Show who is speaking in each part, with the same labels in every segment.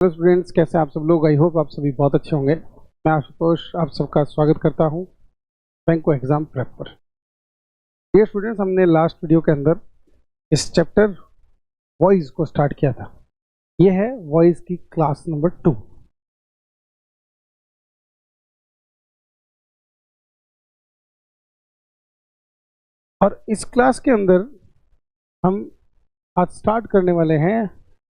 Speaker 1: Hello students, कैसे हैं आप सब लोग। आई होप आप सभी बहुत अच्छे होंगे। मैं आशुतोष आप सबका स्वागत करता हूं बैंको एग्जाम प्रेप पर। डियर स्टूडेंट्स, हमने लास्ट वीडियो के अंदर इस चैप्टर वॉइस को स्टार्ट किया था। ये है वॉइस की क्लास नंबर 2। और इस क्लास के अंदर हम आज स्टार्ट करने वाले हैं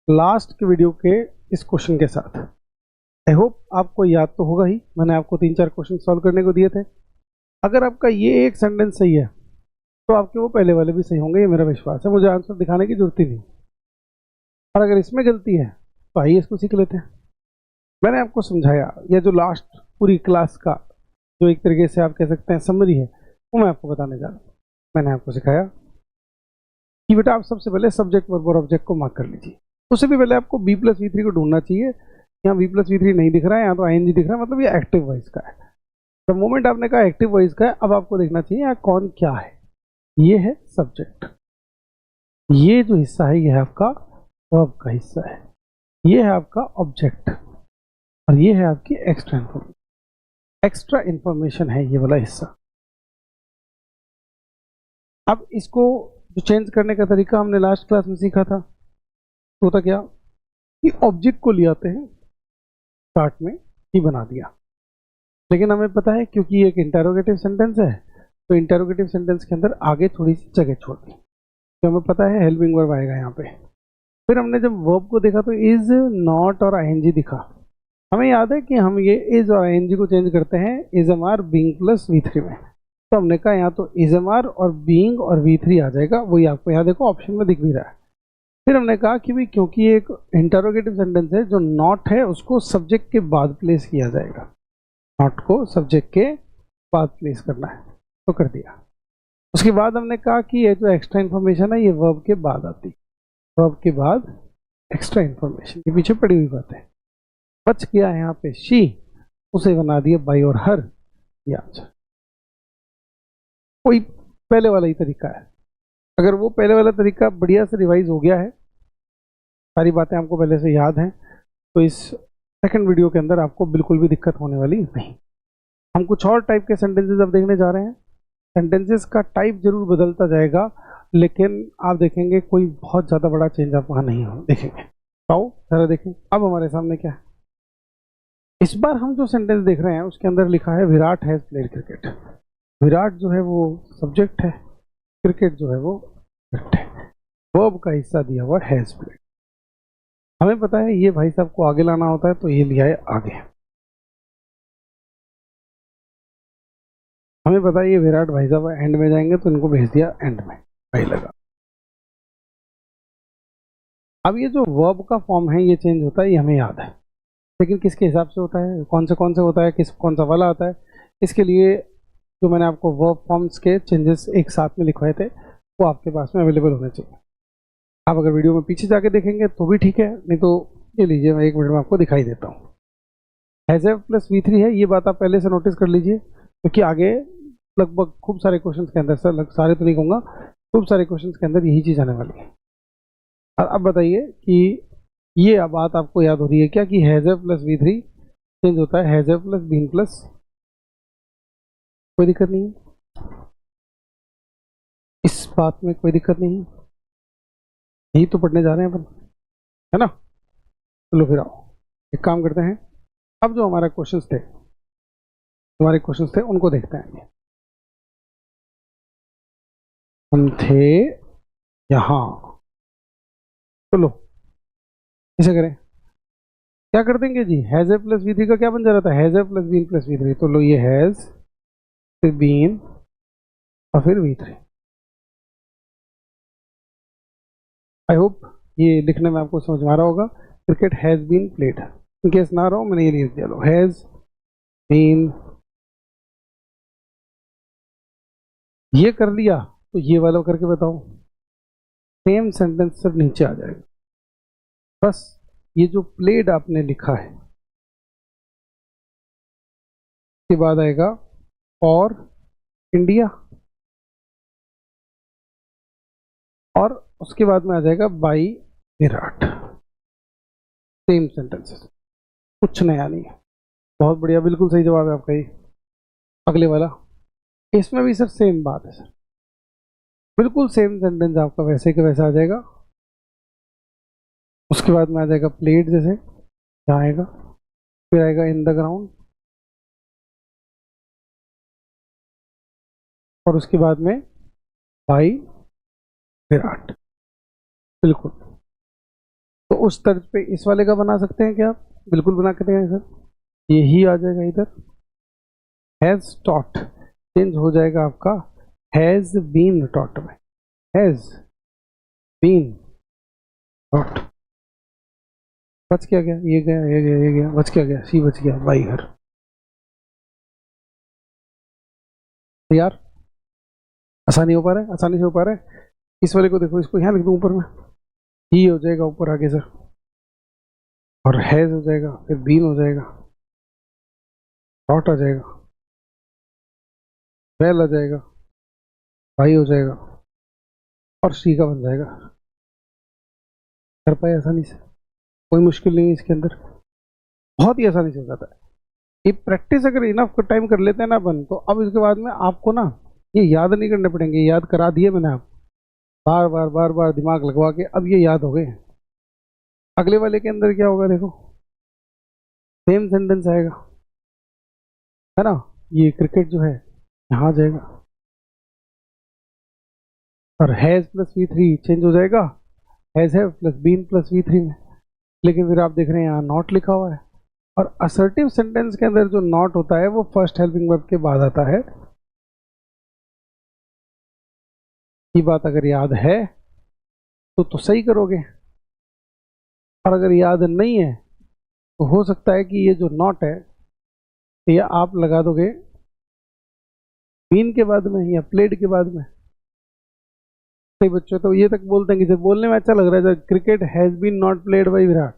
Speaker 1: लास्ट के वीडियो के इस क्वेश्चन के साथ। आई होप आपको याद तो होगा ही, मैंने आपको 3-4 क्वेश्चन सॉल्व करने को दिए थे। अगर आपका ये एक सेंटेंस सही है तो आपके वो पहले वाले भी सही होंगे, ये मेरा विश्वास है। मुझे आंसर दिखाने की जरूरत ही नहीं। और अगर इसमें गलती है तो आइए इसको सीख लेते हैं। मैंने आपको समझाया, यह जो लास्ट पूरी क्लास का जो एक तरीके से आप कह सकते हैं समरी है, वो मैं आपको बताने जा रहा हूँ। मैंने आपको सिखाया कि बेटा आप सबसे पहले सब्जेक्ट वर्ब और ऑब्जेक्ट को मार्क कर लीजिए। उससे भी पहले आपको बी प्लस वी थ्री को ढूंढना चाहिए। यहाँ बी प्लस वी थ्री नहीं दिख रहा है, यहाँ तो आईएनजी दिख रहा है, मतलब ये एक्टिव वॉइस का है। द मोमेंट आपने कहा एक्टिव वॉइस का है, अब आपको देखना चाहिए यहाँ कौन क्या है। ये है सब्जेक्ट, ये जो हिस्सा है ये है आपका वर्ब का हिस्सा है, ये है आपका ऑब्जेक्ट, और ये है आपकी एक्स्ट्रा इंफॉर्मेशन। एक्स्ट्रा इंफॉर्मेशन है ये वाला हिस्सा। अब इसको जो चेंज करने का तरीका हमने लास्ट क्लास में सीखा था, तो होता क्या कि ऑब्जेक्ट को ले आते हैं, स्टार्ट में ही बना दिया। लेकिन हमें पता है क्योंकि ये एक इंटेरोगेटिव सेंटेंस है, तो इंटेरोगेटिव सेंटेंस के अंदर आगे थोड़ी सी जगह छोड़ दी, तो हमें पता है हेल्पिंग वर्ब आएगा यहाँ पे। फिर हमने जब वर्ब को देखा तो इज, नॉट और आईएनजी दिखा। हमें याद है कि हम ये इज और आईएनजी को चेंज करते हैं is am are being plus V three में। तो हमने कहा यहाँ तो इज एम आर और बीइंग और वी थ्री आ जाएगा, वही आपको यहाँ देखो ऑप्शन में दिख भी रहा है। फिर हमने कहा कि भाई क्योंकि एक इंटरोगेटिव सेंटेंस है, जो नॉट है उसको सब्जेक्ट के बाद प्लेस किया जाएगा। नॉट को सब्जेक्ट के बाद प्लेस करना है, तो कर दिया। उसके बाद हमने कहा कि ये जो एक्स्ट्रा इन्फॉर्मेशन है ये वर्ब के बाद आती है, वर्ब के बाद एक्स्ट्रा इन्फॉर्मेशन के पीछे पड़ी हुई बात है। बच गया है यहाँ पे शी, उसे बना दिया बाई और हर। ये आंसर कोई पहले वाला ही तरीका है। अगर वो पहले वाला तरीका बढ़िया से रिवाइज हो गया है, सारी बातें आपको पहले से याद हैं, तो इस सेकंड वीडियो के अंदर आपको बिल्कुल भी दिक्कत होने वाली नहीं। हम कुछ और टाइप के सेंटेंसेस अब देखने जा रहे हैं। सेंटेंसेस का टाइप जरूर बदलता जाएगा, लेकिन आप देखेंगे कोई बहुत ज़्यादा बड़ा चेंज आप वहाँ नहीं हो देखेंगे। आओ जरा देखें अब हमारे सामने क्या है। इस बार हम जो सेंटेंस देख रहे हैं उसके अंदर लिखा है Virat has played cricket. Virat जो है वो सब्जेक्ट है, क्रिकेट जो है वो ऑब्जेक्ट है। वर्ब का हिस्सा दिया हुआ हैज प्लेड। हमें पता है ये भाई साहब को आगे लाना होता है, तो ये लिया है आगे। हमें पता है ये विराट भाई साहब एंड में जाएंगे, तो इनको भेज दिया एंड में, भाई लगा। अब ये जो वर्ब का फॉर्म है ये चेंज होता है, ये हमें याद है, लेकिन किसके हिसाब से होता है, कौन से होता है, कौन सा वाला आता है, इसके लिए जो मैंने आपको वर्ब फॉर्म्स के चेंजेस एक साथ में लिखवाए थे वो आपके पास में अवेलेबल होने चाहिए। आप अगर वीडियो में पीछे जाके देखेंगे तो भी ठीक है, नहीं तो ये लीजिए मैं 1 मिनट में आपको दिखाई देता हूँ। हैज एव प्लस वी थ्री है, ये बात आप पहले से नोटिस कर लीजिए, क्योंकि आगे लगभग खूब सारे क्वेश्चन के अंदर, सर सारे तो नहीं कहूँगा, खूब सारे क्वेश्चन के अंदर यही चीज़ आने वाली है। और अब बताइए कि ये बात आपको याद हो रही है क्या कि हैज एव प्लस वी थ्री चेंज होता है हैज एव प्लस बीन प्लस। कोई दिक्कत नहीं है, इस बात में कोई दिक्कत नहीं है, यही तो पढ़ने जा रहे हैं अपन, है ना। चलो फिर आओ एक काम करते हैं, अब जो हमारे क्वेश्चंस थे उनको देखते हैं। हम थे यहाँ, चलो इसे करें, क्या कर देंगे जी, has a plus V three का क्या बन जा रहा था, has a plus been plus V three. तो लो ये हैज, फिर बीन और फिर वी थ्री। आई होप ये लिखने में आपको समझ में आ रहा होगा। Cricket has been played, in case ना रहा हो मैंने ये लिख दिया, लो हैज बीन। ये कर लिया तो ये वाला करके बताओ, सेम सेंटेंस सब नीचे आ जाएगा। बस ये जो प्लेड आपने लिखा है उसके बाद आएगा फॉर इंडिया, और उसके बाद में आ जाएगा बाई विराट। सेम सेंटेंसेस, कुछ नया नहीं है। बहुत बढ़िया, बिल्कुल सही जवाब है आपका ये। अगले वाला, इसमें भी सर सेम बात है सर, बिल्कुल सेम सेंटेंस आपका वैसे के वैसा आ जाएगा। उसके बाद में आ जाएगा प्लेड, जैसे यहाँ आएगा, फिर आएगा इन द ग्राउंड, और उसके बाद में भाई विराट। बिल्कुल, तो उस तर्ज पे इस वाले का बना सकते हैं क्या आप? बिल्कुल बना के देंगे सर, यही आ जाएगा इधर। हैज टॉट चेंज हो जाएगा आपका हैज बीन टॉट में, हैज बीन टॉट। बच क्या गया, ये गया, ये गया, ये गया, बच क्या गया, सी बच गया, बाई घर। यार आसानी हो पा रहा है, आसानी से हो पा रहा है। इस वाले को देखो, इसको यहाँ लिख दूँ ऊपर में, ही हो जाएगा ऊपर आगे सर, और हैज हो जाएगा, फिर बीन हो जाएगा, डॉट आ जाएगा, वेल आ जाएगा, भाई हो जाएगा, और सी का बन जाएगा। कर पाए आसानी से, कोई मुश्किल नहीं है इसके अंदर, बहुत ही आसानी से हो जाता है। ये प्रैक्टिस अगर इनफ टाइम कर लेते हैं ना अपन, तो अब इसके बाद में आपको ना ये याद नहीं करने पड़ेंगे, याद करा दिए मैंने आप, बार बार बार बार दिमाग लगवा के अब ये याद हो गए। अगले वाले के अंदर क्या होगा देखो, सेम सेंटेंस आएगा, है ना। ये क्रिकेट जो है यहाँ आ जाएगा, और हैज प्लस V3 चेंज हो जाएगा, हैज है प्लस बीन प्लस V3 में। लेकिन फिर आप देख रहे हैं यहाँ नॉट लिखा हुआ है, और असर्टिव सेंटेंस के अंदर जो नॉट होता है वो फर्स्ट हेल्पिंग वर्ब के बाद आता है। ये बात अगर याद है तो सही करोगे, और अगर याद नहीं है तो हो सकता है कि ये जो नॉट है ये आप लगा दोगे बीन के बाद में या प्लेड के बाद में। सही बच्चों, तो ये तक बोलते हैं कि जब बोलने में अच्छा लग रहा है, जब cricket has been not played by Virat,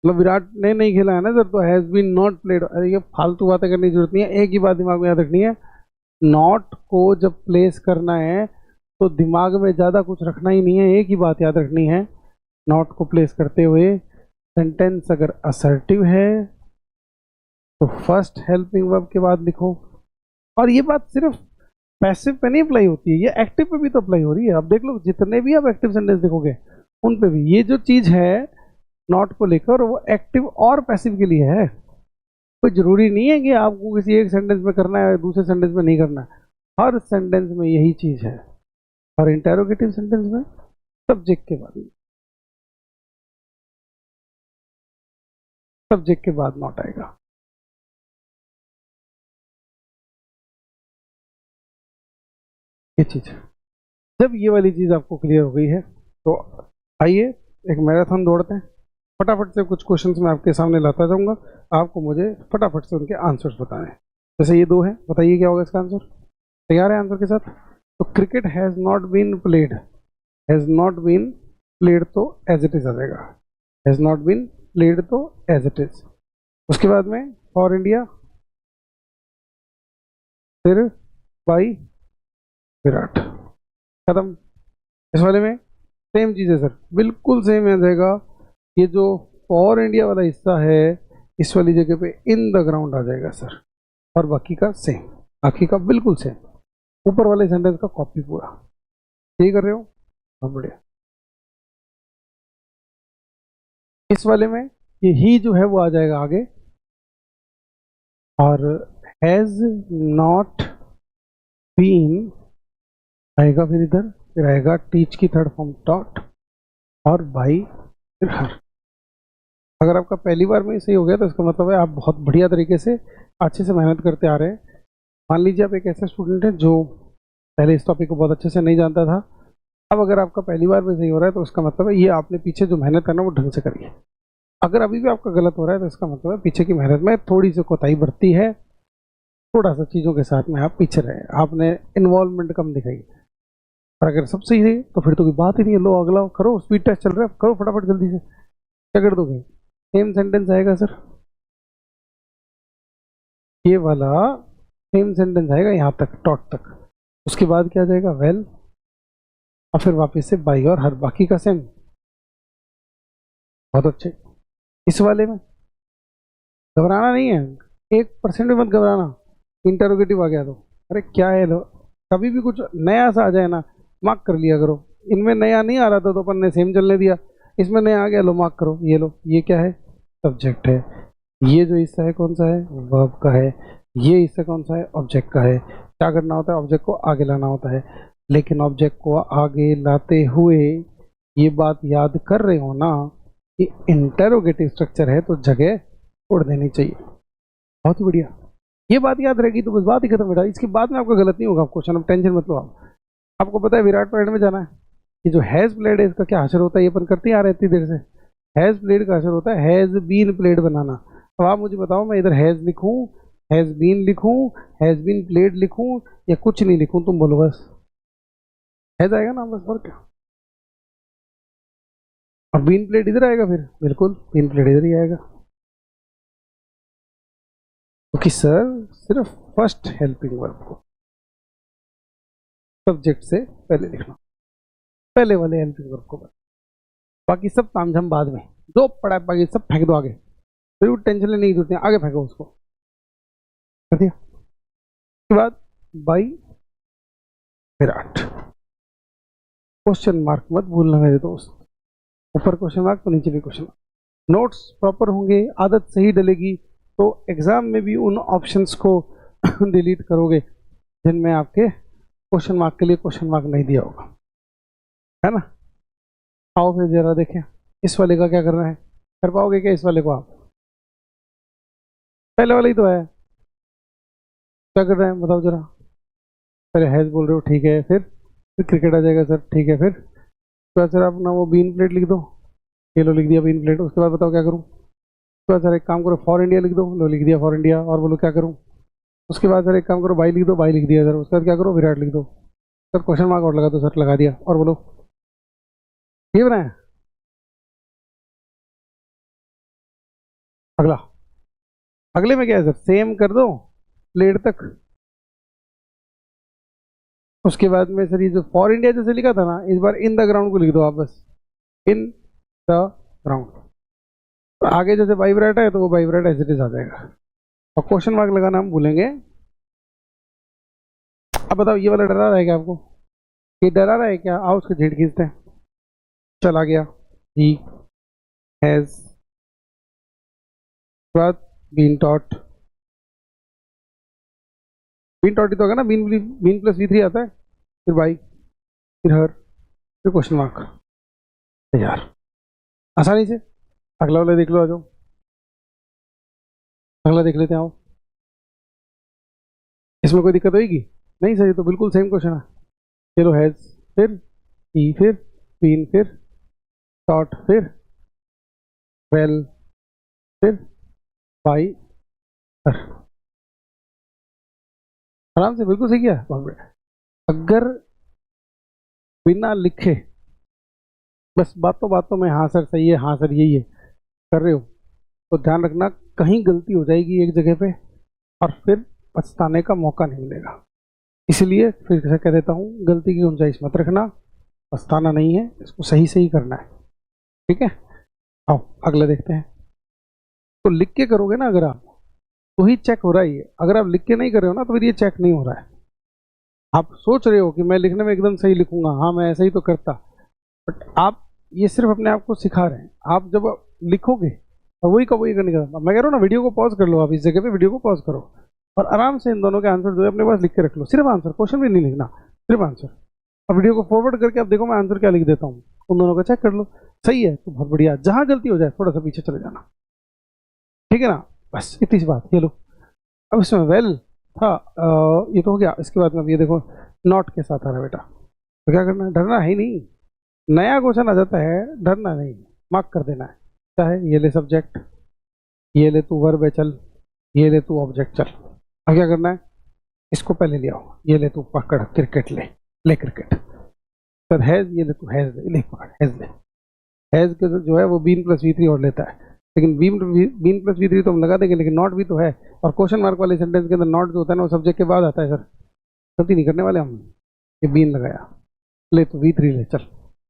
Speaker 1: मतलब विराट ने नहीं खेला है ना सर, तो हैज बीन नॉट प्लेड। अरे ये फालतू बातें करने की जरूरत नहीं है, एक ही बात दिमाग में याद रखनी है, नॉट को जब प्लेस करना है तो दिमाग में ज़्यादा कुछ रखना ही नहीं है, एक ही बात याद रखनी है, नॉट को प्लेस करते हुए सेंटेंस अगर असर्टिव है तो फर्स्ट हेल्पिंग वर्ब के बाद लिखो। और ये बात सिर्फ पैसिव पे नहीं अप्लाई होती है, ये एक्टिव पे भी तो अप्लाई हो रही है। आप देख लो, जितने भी आप एक्टिव सेंटेंस देखोगे उन पे भी ये जो चीज़ है नॉट को लेकर, वो एक्टिव और पैसिव के लिए है। कोई जरूरी नहीं है कि आपको किसी एक सेंटेंस में करना है दूसरे सेंटेंस में नहीं करना है, हर सेंटेंस में यही चीज़ है। और इंटेरोगेटिव सेंटेंस में सब्जेक्ट के बाद, सब्जेक्ट के बाद नॉट आएगा। ये चीज़, जब ये वाली चीज़ आपको क्लियर हो गई है तो आइए एक मैराथन दौड़ते हैं। फटाफट से कुछ क्वेश्चंस मैं आपके सामने लाता जाऊंगा, आपको मुझे फटाफट से उनके आंसर्स बताने हैं। जैसे ये दो हैं, बताइए क्या होगा इसका आंसर। तैयार है आंसर के साथ? तो cricket has not been played, has not been played तो एज इट इज आ जाएगा, हैज़ नॉट बीन प्लेड तो एज इट इज। उसके बाद में फॉर इंडिया, फिर बाई विराट, खत्म। इस वाले में सेम चीज़ है सर, बिल्कुल सेम आ जाएगा। ये जो फॉर इंडिया वाला हिस्सा है इस वाली जगह पे इन द ग्राउंड आ जाएगा सर, और बाकी का सेम, बाकी का बिल्कुल सेम, ऊपर वाले सेंटेंस का कॉपी पूरा। यही कर रहे हो, बहुत बढ़िया। इस वाले में ये ही जो है वो आ जाएगा आगे, और हैज नॉट बीन आएगा, फिर इधर फिर आएगा टीच की थर्ड फॉर्म डॉट, और बाई फिर हर। अगर आपका पहली बार में सही हो गया तो इसका मतलब है आप बहुत बढ़िया तरीके से अच्छे से मेहनत करते आ रहे हैं। मान लीजिए आप एक ऐसे स्टूडेंट हैं जो पहले इस टॉपिक को बहुत अच्छे से नहीं जानता था, अब अगर आपका पहली बार में सही हो रहा है तो उसका मतलब है ये आपने पीछे जो मेहनत करना वो ढंग से करी है। अगर अभी भी आपका गलत हो रहा है तो इसका मतलब है पीछे की मेहनत में थोड़ी सी कोताही बरती है, थोड़ा सा चीज़ों के साथ में आप पीछे रहे, आपने इन्वॉल्वमेंट कम दिखाई। और अगर सब सही है तो फिर तो कोई बात ही नहीं है, लो अगला करो, स्पीड टेस्ट चल रहा है, करो फटाफट जल्दी से। क्या कर दोगे, सेम सेंटेंस आएगा सर, ये वाला सेम सेंटेंस आएगा यहाँ तक डॉट तक, उसके बाद क्या जाएगा वेल, और फिर वापस से बाई और हर, बाकी का सेम। बहुत अच्छे। इस वाले में घबराना नहीं है, 1% भी मत घबराना। इंटरोगेटिव आ गया तो अरे क्या है लो, कभी भी कुछ नया सा आ जाए ना मार्क कर लिया करो। इनमें नया नहीं आ रहा था तो अपन ने सेम चलने दिया, इसमें नया आ गया लो मार्क करो। ये लो, ये क्या है, सब्जेक्ट है। ये जो हिस्सा है कौन सा है, वर्ब का है। ये हिस्सा कौन सा है, ऑब्जेक्ट का है। क्या करना होता है, ऑब्जेक्ट को आगे लाना होता है। लेकिन ऑब्जेक्ट को आगे लाते हुए ये बात याद कर रहे हो ना कि इंटरोगेटिव स्ट्रक्चर है तो जगह छोड़ देनी चाहिए। बहुत ही बढ़िया, ये बात याद रहेगी तो बस बात ही खत्म बेटा। इसके बाद में आपका गलत नहीं होगा क्वेश्चन, अब टेंशन मत लो आप। आपको पता है विराट परेड में जाना है, ये जो हैज प्लेड है इसका क्या असर होता है, ये अपन करते ही आ रहे इतनी देर से। हैज प्लेड का असर होता है हैज बीन प्लेड बनाना। अब आप मुझे बताओ, मैं इधर हैज लिखूं, हैज बीन लिखूं, हैज बीन प्लेड लिखूं या कुछ नहीं लिखूं, तुम बोलो बस। हैज आएगा ना बस, और क्या। अब बीन प्लेड इधर आएगा, फिर बिल्कुल बीन प्लेड इधर ही आएगा। क्योंकि सर सिर्फ फर्स्ट हेल्पिंग वर्ब को सब्जेक्ट से पहले लिखना, पहले वाले हेल्पिंग वर्ब को, बाकी सब तामझाम बाद में। जो पड़ा है बाकी सब फेंक दो आगे, फिर टेंशन नहीं होती है, आगे फेंको उसको। कर दिया। उसके बाद बाई विराट, क्वेश्चन मार्क मत भूलना मेरे दोस्त। ऊपर क्वेश्चन मार्क तो नीचे भी क्वेश्चन मार्क। नोट्स प्रॉपर होंगे, आदत सही डलेगी तो एग्जाम में भी उन ऑप्शंस को डिलीट करोगे जिनमें आपके क्वेश्चन मार्क के लिए क्वेश्चन मार्क नहीं दिया होगा, है ना। आओ फिर जरा देखें इस वाले का क्या करना है। कर पाओगे क्या इस वाले को आप, पहले वाला ही तो है। क्या कर रहे हैं बताओ जरा। पहले हैज बोल रहे हो, ठीक है। फिर क्रिकेट आ जाएगा सर, ठीक है। फिर तो सर अपना वो बीन प्लेट लिख दो, ये लो लिख दिया बीन प्लेट। उसके बाद बताओ क्या करूँ। उसके बाद सर एक काम करो फॉर इंडिया लिख दो, लो लिख दिया फॉर इंडिया। और बोलो क्या करूँ। उसके बाद सर एक काम करो बाई लिख दो, बाई लिख दिया सर। उसके बाद क्या करो विराट लिख दो सर, क्वेश्चन मार्क और लगा दो सर, लगा दिया। और बोलो ये बनाया। अगला, अगले में क्या है सर, सेम कर दो प्लेट तक। उसके बाद में सर ये जो फॉर इंडिया जैसे लिखा था ना, इस बार इन द ग्राउंड को लिख दो आप बस, इन द ग्राउंड। तो आगे जैसे बाई विराट है तो वो by Virat as it is आ जाएगा, और क्वेश्चन मार्क लगाना हम भूलेंगे। अब बताओ ये वाला डरा रहा है क्या आपको, ये डरा रहा है क्या। आओ उसके झेड़ खींचते हैं। चला गया he has, been taught, been taught ही तो होगा ना, बीन बीन प्लस V3 आता है। फिर बाई, फिर हर, फिर क्वेश्चन मार्क। यार आसानी से अगला वाला देख लो, आ जाओ अगला देख लेते हैं। आओ, इसमें कोई दिक्कत होगी नहीं सर, ये तो बिल्कुल सेम क्वेश्चन है। चलो हैज, फिर ई, फिर बीन, फिर टॉट, फिर वेल, फिर बाई हर। आराम से, बिल्कुल सही किया, बहुत बढ़िया। अगर बिना लिखे बस बातों बातों में हाँ सर सही है, हाँ सर यही है कर रहे हो, तो ध्यान रखना कहीं गलती हो जाएगी एक जगह पे और फिर पछताने का मौका नहीं मिलेगा। इसलिए फिर से कह देता हूँ, गलती की गुंजाइश मत रखना, पछताना नहीं है, इसको सही सही करना है, ठीक है। आओ अगला देखते हैं। तो लिख के करोगे ना अगर आप, तो ही चेक हो रहा है ये। अगर आप लिख के नहीं कर रहे हो ना तो फिर ये चेक नहीं हो रहा है। आप सोच रहे हो कि मैं लिखने में एकदम सही लिखूंगा, हाँ मैं ऐसा ही तो करता, बट आप ये सिर्फ अपने आप को सिखा रहे हैं। आप जब लिखोगे तो वही का वही करने का। मैं कह रहा हूँ ना, वीडियो को पॉज कर लो, आप इस जगह पे वीडियो को पॉज करो और आराम से इन दोनों के आंसर जो है अपने पास लिख के रख लो। सिर्फ आंसर, क्वेश्चन भी नहीं लिखना, सिर्फ आंसर। अब वीडियो को फॉरवर्ड करके आप देखो मैं आंसर क्या लिख देता हूँ, उन दोनों का चेक कर लो। सही है तो बहुत बढ़िया, जहाँ गलती हो जाए थोड़ा सा पीछे चले जाना, ठीक है ना। बस इतनी सी बात। ये लो, अब इसमें वेल था, ये तो हो गया। इसके बाद में अब ये देखो नॉट के साथ आ रहा है बेटा, तो क्या करना है, डरना है ही नहीं। नया क्वेश्चन आ जाता है, डरना नहीं, मार्क कर देना है। क्या है, ये ले सब्जेक्ट, ये ले तू वर्ब है चल, ये ले तू ऑब्जेक्ट चल। अब क्या करना है, इसको पहले ले आओ, ये ले तू पकड़ क्रिकेट, ले ले क्रिकेट। फिर हैज, ये ले तू हैज, ले पकड़ हैज, ले हैज के जो है वो बीन प्लस V3 और लेता है, लेकिन बीन प्लस V3 तो हम लगा देंगे, लेकिन नॉट भी तो है। और क्वेश्चन मार्क वाले सेंटेंस के अंदर नॉट जो होता है ना वो सब्जेक्ट के बाद आता है सर, गलती नहीं करने वाले हम। ये बीन लगाया, ले तो V3 ले चल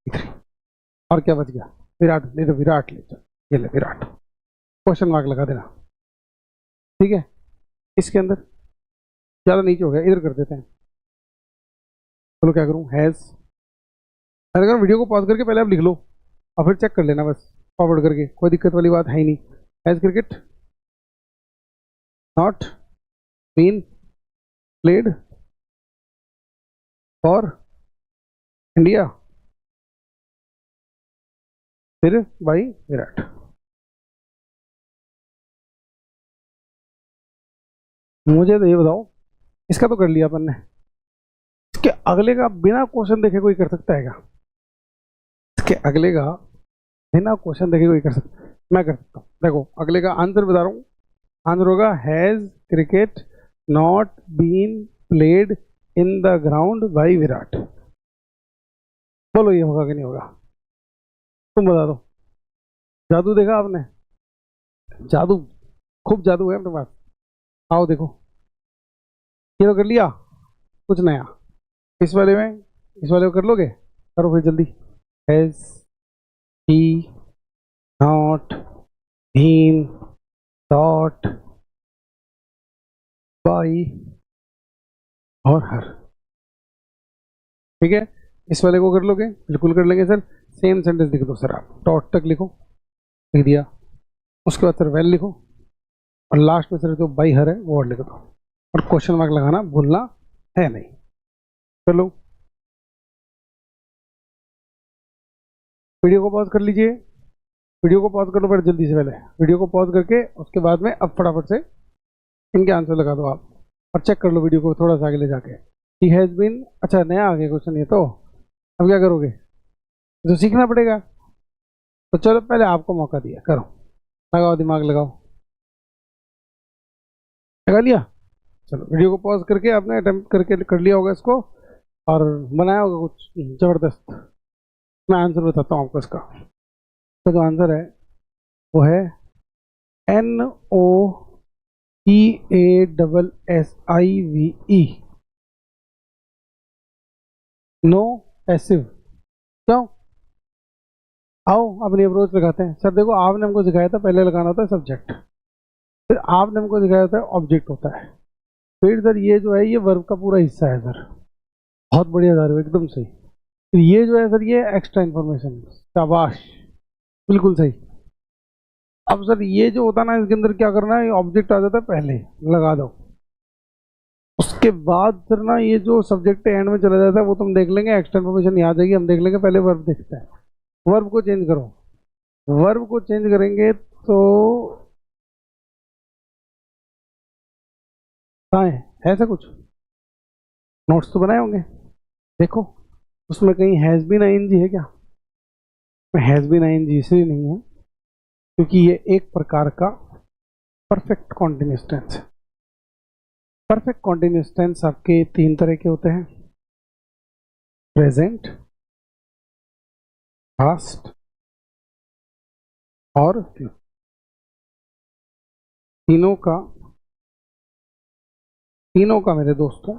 Speaker 1: V3, और क्या बच गया विराट, ले तो विराट ले चल, ये ले विराट। क्वेश्चन मार्क लगा देना, ठीक है। इसके अंदर ज़्यादा नीचे हो गया, इधर कर देते हैं। चलो क्या करूँ, हैज़, अगर वीडियो को पॉज करके पहले आप लिख लो और फिर चेक कर लेना बस फॉरवर्ड करके, कोई दिक्कत वाली बात है ही नहीं। Has cricket not been played for India फिर बाई विराट। मुझे तो ये बताओ, इसका तो कर लिया अपन ने, इसके अगले का बिना क्वेश्चन देखे कोई कर सकता है क्या? इसके अगले का बिना क्वेश्चन देखे कोई कर सकता है? मैं कर सकता हूँ। देखो अगले का आंसर बता रहा हूँ, आंसर होगा has cricket not been played in the ground by Virat. बोलो ये होगा कि नहीं होगा, तुम बता दो। जादू देखा आपने, जादू, खूब जादू है अपने पास। आओ देखो, ये तो कर लिया, कुछ नया इस वाले में, इस वाले को कर लोगे, करो फिर जल्दी। Has he not been dot by और हर, ठीक है। इस वाले को कर लोगे, बिल्कुल कर लेंगे सर। सेम सेंटेंस लिख दो सर, आप डॉट तक लिखो, लिख दिया, उसके बाद सर वेल लिखो और लास्ट में सर जो बाई हर है वो और लिख दो और क्वेश्चन मार्क लगाना भूलना है नहीं। चलो वीडियो को पॉज कर लीजिए, वीडियो को पॉज कर लो फिर जल्दी से, पहले वीडियो को पॉज करके उसके बाद में अब फटाफट से इनके आंसर लगा दो आप और चेक कर लो वीडियो को थोड़ा सा आगे ले जाके। ही हैज़ बीन, अच्छा नया आ गया क्वेश्चन ये तो, अब क्या करोगे, तो सीखना पड़ेगा। तो चलो पहले आपको मौका दिया, करो, लगाओ दिमाग लगाओ, लगा लिया। चलो वीडियो को पॉज करके आपने अटेम्प्ट करके कर लिया होगा इसको और बनाया होगा कुछ ज़बरदस्त। मैं आंसर बताता हूँ आपको इसका। तो जो आंसर है वो है NOEASSIVE, नो पैसिव। क्यों, आओ अपनी अप्रोच लगाते हैं। सर देखो आपने हमको सिखाया था पहले लगाना होता है सब्जेक्ट, फिर आपने हमको सिखाया था ऑब्जेक्ट होता है, फिर सर ये जो है ये वर्ब का पूरा हिस्सा है सर। बहुत बढ़िया सर, एकदम सही। फिर ये जो है सर ये एक्स्ट्रा इन्फॉर्मेशन, शाबाश, बिल्कुल सही। अब सर ये जो होता है ना इसके अंदर क्या करना है, ऑब्जेक्ट आ जाता है पहले, लगा दो, उसके बाद फिर ना ये जो सब्जेक्ट एंड में चला जाता है वो तुम देख लेंगे, एक्स्ट्रा इन्फॉर्मेशन यहाँ आ जाएगी, हम देख लेंगे, पहले वर्ब देखते हैं। वर्ब को चेंज करो, वर्ब को चेंज करेंगे तो कहाँ है ऐसा कुछ, नोट्स तो बनाए होंगे, देखो उसमें कहीं हैज़ बीन आईएनजी है क्या? हैज़ बीन आईएनजी इसलिए नहीं है क्योंकि ये एक प्रकार का परफेक्ट कॉन्टिन्यूअस टेंस है। परफेक्ट कॉन्टिन्यूअस टेंस आपके तीन तरह के होते हैं, प्रेजेंट, पास्ट और तीनों का मेरे दोस्तों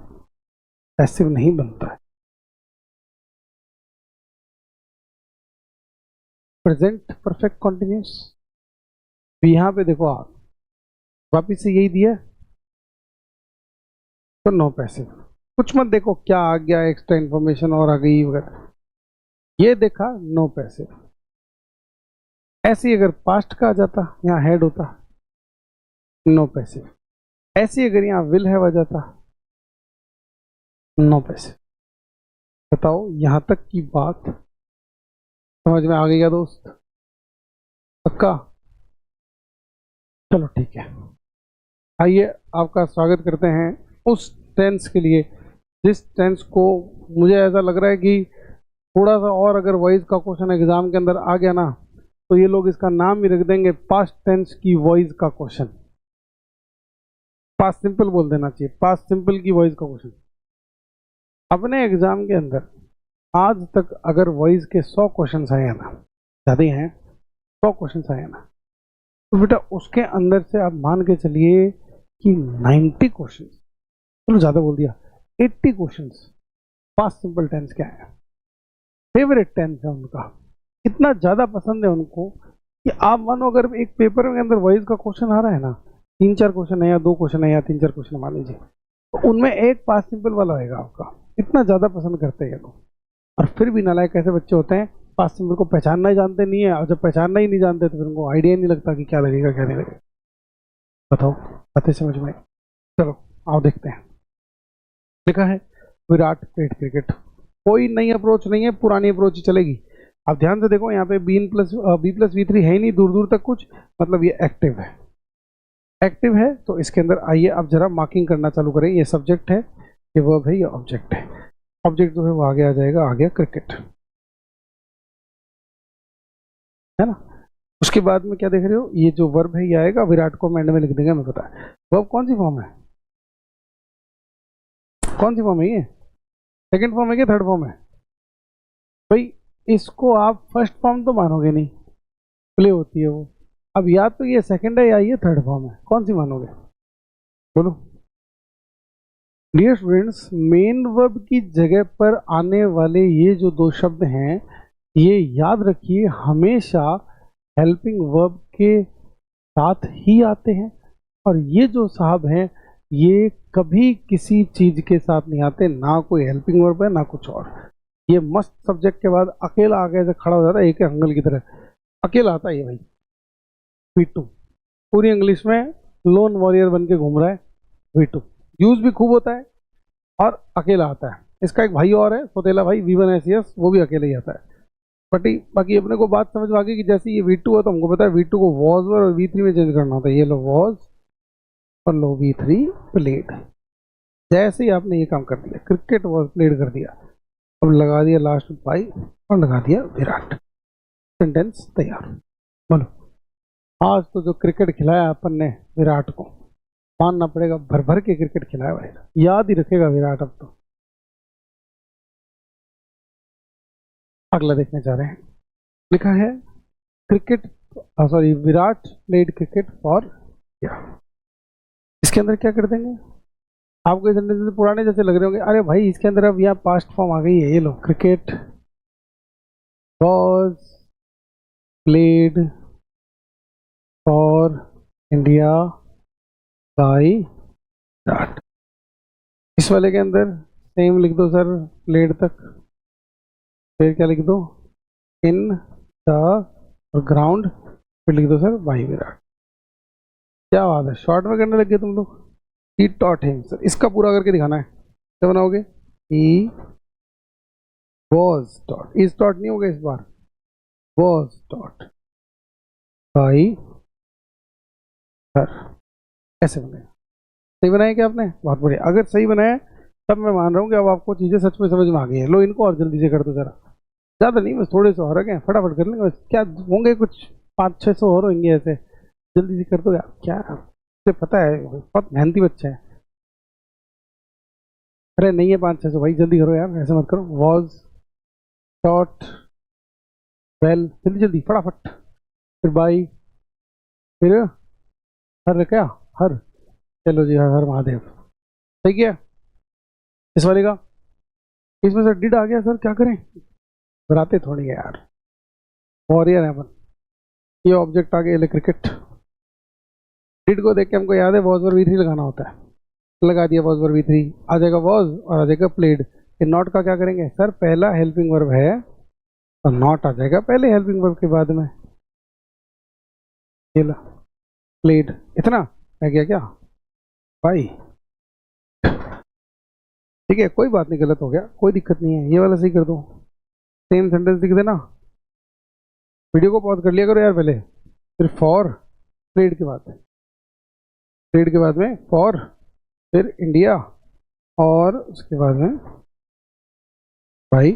Speaker 1: पैसिव नहीं बनता है। प्रेजेंट परफेक्ट कॉन्टिन्यूअस, यहाँ पे देखो आप वापिस से यही दिया तो नो पैसिव। कुछ मत देखो क्या आ गया, एक्स्ट्रा इन्फॉर्मेशन और आ गई वगैरह, ये देखा नो पैसिव। ऐसे ही अगर पास्ट का आ जाता यहाँ हेड होता नो पैसिव, ऐसे अगर यहाँ विल हैव आ जाता नो पैसिव। बताओ यहाँ तक की बात समझ में आ गई क्या दोस्त, पक्का? चलो ठीक है, आइए आपका स्वागत करते हैं उस टेंस के लिए जिस टेंस को मुझे ऐसा लग रहा है कि थोड़ा सा और अगर वॉइस का क्वेश्चन एग्जाम के अंदर आ गया ना तो ये लोग इसका नाम ही रख देंगे पास्ट टेंस की वॉइस का क्वेश्चन। पास्ट सिंपल बोल देना चाहिए, पास्ट सिंपल की वॉइस का क्वेश्चन। अपने एग्जाम के अंदर आज तक अगर वॉइस के 100 क्वेश्चन आए हैं ना, ज़्यादा ही हैं, 100 क्वेश्चन आए हैं ना, तो बेटा उसके अंदर से आप मान के चलिए कि 90 क्वेश्चन, चलो ज़्यादा बोल दिया, 80 क्वेश्चन पास्ट सिंपल टेंस क्या है, फेवरेट टेंस है उनका, इतना ज़्यादा पसंद है उनको कि आप मानो अगर एक पेपर के अंदर वॉइस का क्वेश्चन आ रहा है ना, 3-4 क्वेश्चन है या 2 क्वेश्चन है या 3-4 क्वेश्चन मान लीजिए, तो उनमें एक पास सिंपल वाला होगा आपका। इतना ज़्यादा पसंद करते हैं ये लोग। और फिर भी नालायक ऐसे बच्चे होते हैं, पास सिंबल को पहचानना ही जानते नहीं है, और जब पहचानना ही नहीं जानते तो फिर उनको आइडिया नहीं लगता कि क्या लगेगा क्या नहीं लगेगा। बताओ, बातें समझ में? चलो आओ देखते हैं। लिखा है विराट प्लेड क्रिकेट। कोई नई अप्रोच नहीं है, पुरानी अप्रोच ही चलेगी। आप ध्यान से देखो, यहाँ पे B+V3 है ही नहीं दूर दूर तक कुछ, मतलब ये एक्टिव है। एक्टिव है तो इसके अंदर आइए अब जरा मार्किंग करना चालू करें। ये सब्जेक्ट है, ये वर्ब है, ये ऑब्जेक्ट है। ऑब्जेक्ट जो है वो आगे आ जाएगा, आ गया क्रिकेट, है ना। उसके बाद में क्या देख रहे हो, ये जो वर्ब है ये आएगा, विराट को हम एंड में लिख देंगे, हमें पता है। वर्ब कौन सी फॉर्म है, कौन सी फॉर्म है ये? सेकंड फॉर्म है कि थर्ड फॉर्म है? भाई इसको आप फर्स्ट फॉर्म तो मानोगे नहीं, प्ले होती है वो। अब या तो ये सेकंड है या ये थर्ड फॉर्म है, कौन सी मानोगे बोलो? डियर स्टूडेंट्स, मेन वर्ब की जगह पर आने वाले ये जो दो शब्द हैं, ये याद रखिए हमेशा हेल्पिंग वर्ब के साथ ही आते हैं। और ये जो साहब हैं, ये कभी किसी चीज के साथ नहीं आते, ना कोई हेल्पिंग वर्ब है ना कुछ और। ये मस्त सब्जेक्ट के बाद अकेला आगे से खड़ा हो जाता है, एक अंगल की तरह अकेला आता है ये भाई। V2 पूरी इंग्लिश में लोन वॉरियर बन के घूम रहा है। V2 यूज भी खूब होता है और अकेला आता है। इसका एक भाई और है सोतेला भाई, V1SES, वो भी अकेले ही आता है। बट बाकी अपने को बात समझ में आ गई कि जैसे ये V2 है तो हमको पता है V2 को वॉज और V3 में चेंज करना होता है। ये लो वॉज और लो V3 प्लेड। जैसे ही आपने ये काम कर दिया, क्रिकेट वॉज प्लेड कर दिया, अब लगा दिया लास्ट में भाई और लगा दिया विराट, सेंटेंस तैयार। बोलो, आज तो जो क्रिकेट खिलाया अपन ने विराट को, मानना पड़ेगा भर भर के क्रिकेट खिलाया भाई, याद ही रखेगा विराट अब तो। अगला देखने जा रहे हैं। लिखा है cricket, sorry, Virat played cricket for India. इसके अंदर क्या कर देंगे? आपको ये सेंटेंस पुराने जैसे लग रहे होंगे, अरे भाई इसके अंदर अब यहाँ पास्ट फॉर्म आ गई है। ये लो, cricket was played for India by Virat. इस वाले के अंदर सेम लिख दो सर, प्लेड तक, फिर क्या लिख दो, इन द और ग्राउंड, फिर लिख दो सर बाई विराट। क्या बात है, शॉर्ट में करने लगे तुम लोग। ही टॉट हिम, सर इसका पूरा करके दिखाना है। क्या बनाओगे? He was taught, is taught नहीं होगा इस बार, वॉज टॉट बाई हर। ऐसे बनाया, सही बनाया क्या आपने? बहुत बढ़िया। अगर सही बनाया तब मैं मान रहा हूँ कि अब आपको चीजें सच में समझ में आ गई है। लो इनको और जल्दी से कर दो जरा, ज्यादा नहीं, बस थोड़े से और हैं, फटाफट कर लेंगे। बस क्या होंगे, कुछ 500-600 और होंगे ऐसे, जल्दी से कर दो यार। क्या मुझे पता है बहुत मेहनती बच्चा है। अरे नहीं है 500-600 भाई, जल्दी करो यार, ऐसे मत करो। वॉज टॉट वेल, जल्दी जल्दी फटाफट, फिर बाई, फिर हर, क्या हर, चलो जी, हर हर महादेव। सही किया इस वाले का। इसमें सर डिड आ गया, सर क्या करें? बनाते थोड़ी है यार, वॉरियर है अपन। ये ऑब्जेक्ट आ गया, क्रिकेट। डिड को देख के हमको याद है वॉज और V3 लगाना होता है, लगा दिया वॉज और V3, आ जाएगा वॉज और आ जाएगा प्लेड। ये नॉट का क्या करेंगे सर? पहला हेल्पिंग वर्ब है और नॉट आ जाएगा पहले हेल्पिंग वर्ब के बाद में। ये ला, प्लेड, इतना रह गया क्या भाई? ठीक है, कोई बात नहीं, गलत हो गया, कोई दिक्कत नहीं है, ये वाला सही कर दो। सेम सेंटेंस लिख देना। वीडियो को पॉज कर लिया करो यार पहले। फिर फॉर, प्लेड के बाद, प्लेड के बाद में फॉर, फिर इंडिया, और उसके बाद में भाई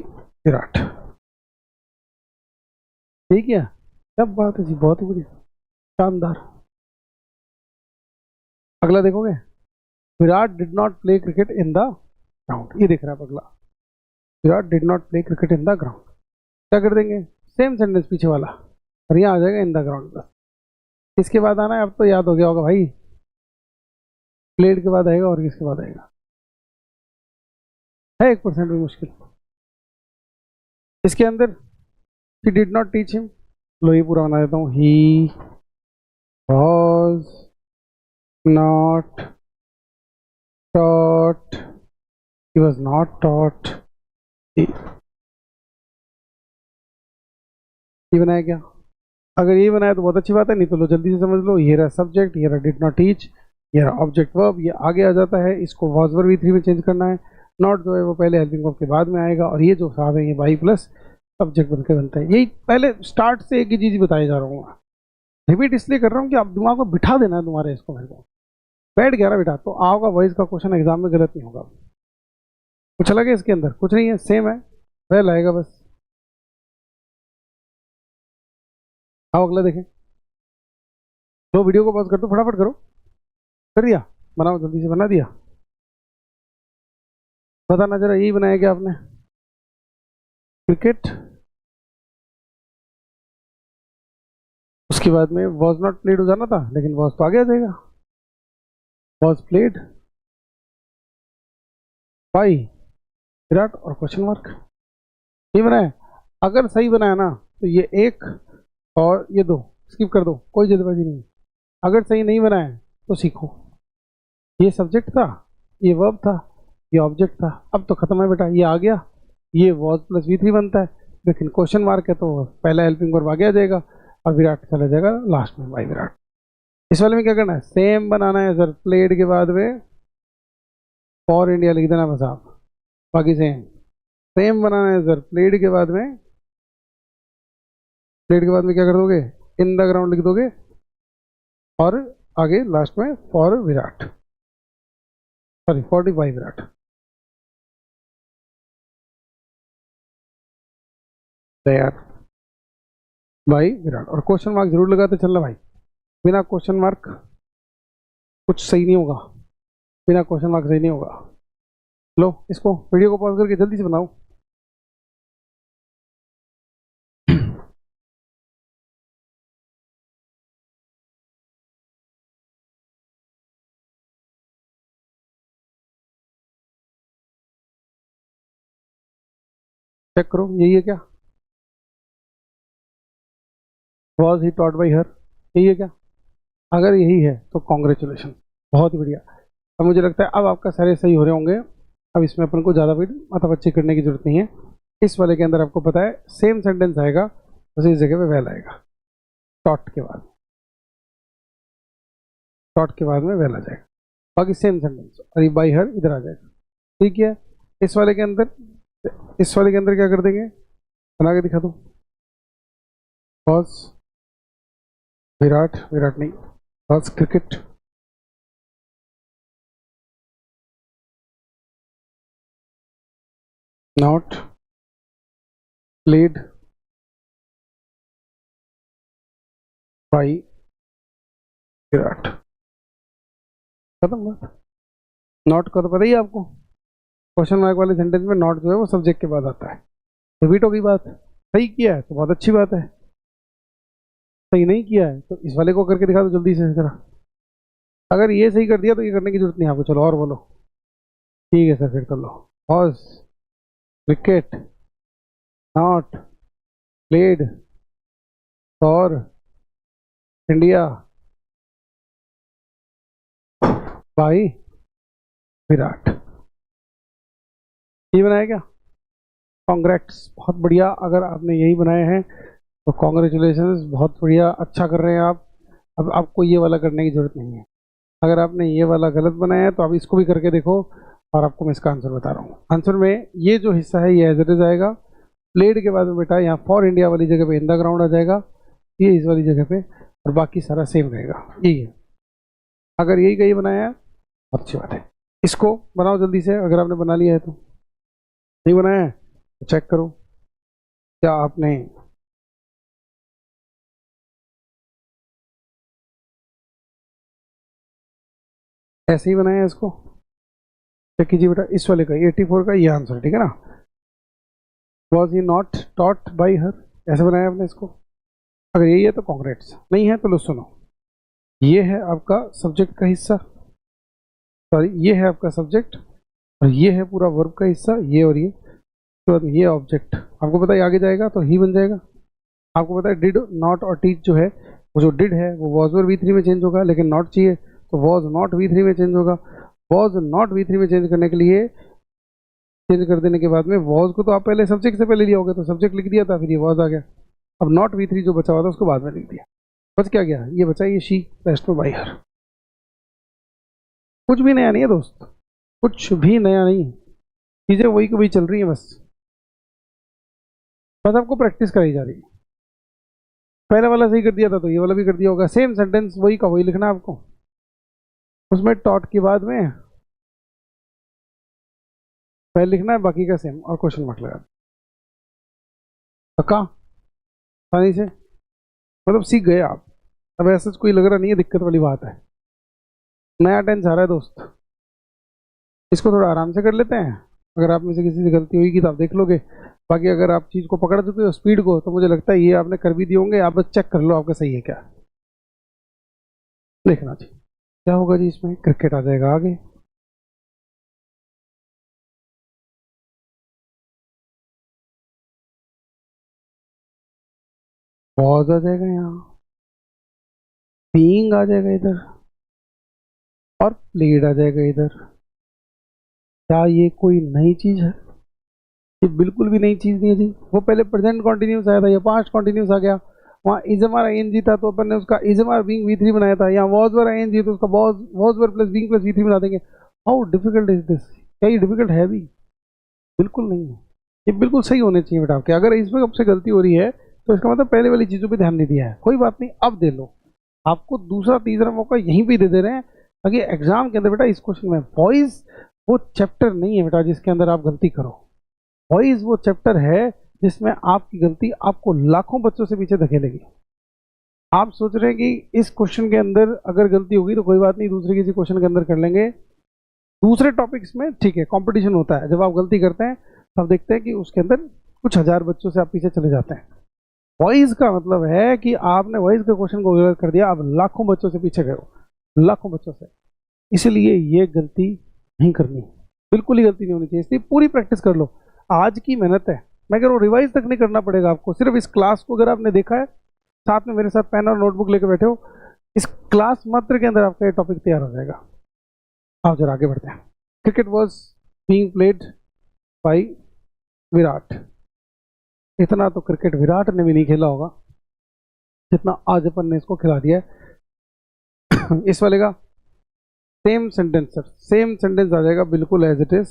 Speaker 1: विराट। ठीक है, सब बात है जी, बहुत ही बढ़िया, शानदार। अगला देखोगे, Virat did not play cricket in the ground. ये दिख रहा है अगला, Virat did not play cricket in the ground. क्या कर देंगे? सेम सेंटेंस पीछे वाला, और यहाँ आ जाएगा इन द ग्राउंड बस। इसके बाद आना है, अब तो याद हो गया होगा भाई, प्लेड के बाद आएगा और किसके बाद आएगा? है 1% भी मुश्किल। इसके अंदर he did not teach him, लो ये पूरा बना देता हूँ, he was not taught, he was not taught. ये बनाया क्या? अगर ये बनाया तो बहुत अच्छी बात है, नहीं तो लो जल्दी से समझ लो, ये रहा सब्जेक्ट, ये रहा डिड नॉट टीच, ये रहा ऑब्जेक्ट वर्ब, ये आगे आ जाता है, इसको वॉज वर्ब V3 में चेंज करना है। नॉट जो है वो पहले हेल्पिंग वर्ब के बाद में आएगा, और ये जो साहब है ये बाई प्लस सब्जेक्ट बनकर बनता है। यही पहले स्टार्ट से एक ही चीज बताया जा रहा हूँ, रिपीट इसलिए कर रहा हूँ कि आप दिमाग को बिठा देना है तुम्हारे, इसको मेरे को बैठ गया ना बेटा तो आओगा वॉइस का क्वेश्चन एग्जाम में गलत नहीं होगा। कुछ अलग है इसके अंदर? कुछ नहीं है, सेम है, वह लाएगा बस। आओ अगला देखें। दो वीडियो को पॉज कर दो, फटाफट करो। कर दिया? बनाओ जल्दी से, बना दिया? बताना जरा, यही बनाया क्या आपने? क्रिकेट, उसके बाद में वॉज नॉट प्लेड हो जाना था, लेकिन वॉज तो आगे आ जाएगा, वॉज प्लेड बाई विराट और क्वेश्चन मार्क। ये बनाया? अगर सही बनाया ना तो ये एक और ये दो स्किप कर दो, कोई जल्दबाजी नहीं। अगर सही नहीं बनाया तो सीखो, ये सब्जेक्ट था, ये वर्ब था, ये ऑब्जेक्ट था, अब तो खत्म है बेटा, ये आ गया, ये वॉज प्लस V3 बनता है, लेकिन क्वेश्चन मार्क है तो पहला हेल्पिंग वर्ब आगे आ जाएगा और विराट चला जाएगा लास्ट में बाई विराट। इस वाले में क्या करना है? सेम बनाना है सर, प्लेड के बाद में फॉर इंडिया लिख देना बस आप, बाकी सेम बनाना है सर। प्लेड के बाद में, प्लेड के बाद में क्या कर दोगे? इन द ग्राउंड लिख दोगे, और आगे लास्ट में फॉर विराट, सॉरी 45 विराट। तैयार भाई विराट, और क्वेश्चन मार्क जरूर लगाते चलना भाई, बिना क्वेश्चन मार्क कुछ सही नहीं होगा, बिना क्वेश्चन मार्क सही नहीं होगा। लो इसको वीडियो को पॉज करके जल्दी से बनाओ। चेक करो, यही है क्या? Was he taught by her, यही है क्या? अगर यही है तो कॉन्ग्रेचुलेशन, बहुत बढ़िया। अब मुझे लगता है अब आपका सारे सही हो रहे होंगे, अब इसमें अपन को ज़्यादा भी माथापच्ची करने की जरूरत नहीं है। इस वाले के अंदर आपको पता है सेम सेंटेंस आएगा, बस इस जगह पे वेल आएगा, टॉट के बाद, टॉट के बाद में वेल आ जाएगा, बाकी सेम सेंटेंस, और ये बाई हर इधर आ जाएगा। ठीक है, इस वाले के अंदर, इस वाले के अंदर क्या कर देंगे? बना के दिखा दो। वॉज विराट, विराट नहीं, was cricket, not played by Virat. खत्म बात। नॉट का तो पता ही है आपको, क्वेश्चन मार्क वाले सेंटेंस में नॉट जो है वो सब्जेक्ट के बाद आता है। रिपीट होगी बात, सही किया है तो बहुत अच्छी बात है, सही नहीं किया है तो इस वाले को करके दिखा दो जल्दी से जरा। अगर ये सही कर दिया तो ये करने की जरूरत नहीं आपको, चलो और बोलो। ठीक है सर, फिर कर लो। Was cricket not played for India by Virat. ये बनाया क्या? कॉन्ग्रेट्स, बहुत बढ़िया। अगर आपने यही बनाए हैं तो कॉन्ग्रेचुलेशन, बहुत बढ़िया, अच्छा कर रहे हैं आप। अब आपको ये वाला करने की जरूरत नहीं है। अगर आपने ये वाला गलत बनाया है तो आप इसको भी करके देखो, और आपको मैं इसका आंसर बता रहा हूँ। आंसर में ये जो हिस्सा है ये एज इट इज आएगा, प्लेड के बाद में बेटा यहाँ फॉर इंडिया वाली जगह पे इन द ग्राउंड आ जाएगा, ये इस वाली जगह पे, और बाकी सारा सेम रहेगा। यही है, अगर यही का ये बनाया है बहुत अच्छी बात है। इसको बनाओ जल्दी से, अगर आपने बना लिया है तो। नहीं बनाया है तो चेक करो क्या आपने ऐसे ही बनाया है। इसको चेक कीजिए बेटा, इस वाले का 84 का ये आंसर, ठीक है ना? Was he not taught by her, ऐसे बनाया आपने इसको। अगर यही है तो कॉन्ग्रेट्स, नहीं है तो लो सुनो, ये है आपका सब्जेक्ट का हिस्सा, सॉरी ये है आपका सब्जेक्ट, और ये है पूरा वर्ब का हिस्सा, ये और ये, तो ये ऑब्जेक्ट आपको पता है आगे जाएगा तो ही बन जाएगा, आपको पता है डिड, नॉट और टीच जो है, वो जो डिड है वो वॉज और V3 में चेंज होगा, लेकिन नॉट चाहिए तो वॉज नॉट V3 में चेंज होगा। वॉज नॉट V3 में चेंज करने के लिए, चेंज कर देने के बाद में वॉज को तो आप पहले सब्जेक्ट से पहले लिया होगा, तो सब्जेक्ट लिख दिया था, फिर ये वॉज आ गया। अब नॉट V3 जो बचा हुआ था उसको बाद में लिख दिया। बच क्या गया, ये बचा ये शी, रेस्ट में बाई हर। कुछ भी नया नहीं है दोस्त, कुछ भी नया नहीं, चीजें वही की वही चल रही है, बस आपको प्रैक्टिस कराई जा रही है। पहले वाला सही कर दिया था तो ये वाला भी कर दिया होगा। सेम सेंटेंस वही का वही लिखना है आपको, उसमें टॉट के बाद में पहले लिखना है, बाकी का सेम, और क्वेश्चन मार्क लगा। पक्का, आसानी से, मतलब सीख गए आप। अब ऐसा कोई लग रहा नहीं है दिक्कत वाली बात है। नया टेंस आ रहा है दोस्त, इसको थोड़ा आराम से कर लेते हैं। अगर आप में से किसी से गलती हुई तो आप देख लोगे, बाकी अगर आप चीज़ को पकड़ चुके हो स्पीड को, तो मुझे लगता है ये आपने कर भी दिए होंगे। आप बस चेक कर लो आपका सही है क्या। देखना जी क्या होगा जी, इसमें क्रिकेट आ जाएगा आगे, वॉज आ जाएगा यहाँ, बीइंग आ जाएगा इधर, और प्लेड आ जाएगा इधर। क्या ये कोई नई चीज है? ये बिल्कुल भी नई चीज नहीं है जी। वो पहले प्रेजेंट कॉन्टिन्यूस आया था, या पास्ट कॉन्टिन्यूस आ गया। वहाँ इजमर आईएनजी था तो अपन ने उसका इजमर बीइंग V3 बनाया था। यहाँ वॉज वर आईएनजी तो उसका was were plus being plus V3 बना देंगे। How difficult is this? क्या ये डिफिकल्ट है भी? बिल्कुल नहीं है, ये बिल्कुल सही होने चाहिए बेटा आपके। अगर इसमें आपसे गलती हो रही है तो इसका मतलब पहले वाली चीज़ों पे ध्यान नहीं दिया है। कोई बात नहीं, अब दे लो, आपको दूसरा तीसरा मौका यहीं पे दे रहे हैं, ताकि एग्जाम के अंदर बेटा इस क्वेश्चन में वॉइस वो चैप्टर नहीं है बेटा जिसके अंदर आप गलती करो। वॉइस वो चैप्टर है जिसमें आपकी गलती आपको लाखों बच्चों से पीछे धकेलेगी। आप सोच रहे हैं कि इस क्वेश्चन के अंदर अगर गलती होगी तो कोई बात नहीं, दूसरे किसी क्वेश्चन के अंदर कर लेंगे। दूसरे टॉपिक्स में ठीक है, कंपटीशन होता है, जब आप गलती करते हैं तब देखते हैं कि उसके अंदर कुछ हजार बच्चों से आप पीछे चले जाते हैं। वॉइस का मतलब है कि आपने वॉइस के क्वेश्चन को गलत कर दिया, आप लाखों बच्चों से पीछे गए हो, लाखों बच्चों से। इसलिए ये गलती नहीं करनी, बिल्कुल ही गलती नहीं होनी चाहिए। इसलिए पूरी प्रैक्टिस कर लो, आज की मेहनत है। मैं कह रहा हूँ रिवाइज तक नहीं करना पड़ेगा आपको, सिर्फ इस क्लास को अगर आपने देखा है, साथ में मेरे साथ पेन और नोटबुक लेकर बैठे हो, इस क्लास मात्र के अंदर आपका ये टॉपिक तैयार हो जाएगा। आप जरा आगे बढ़ते हैं। Cricket was being played by Virat. इतना तो क्रिकेट विराट ने भी नहीं खेला होगा जितना आज अपन ने इसको खिला दिया है। इस वाले का same sentence sir, same sentence आ जाएगा बिल्कुल एज इट इज,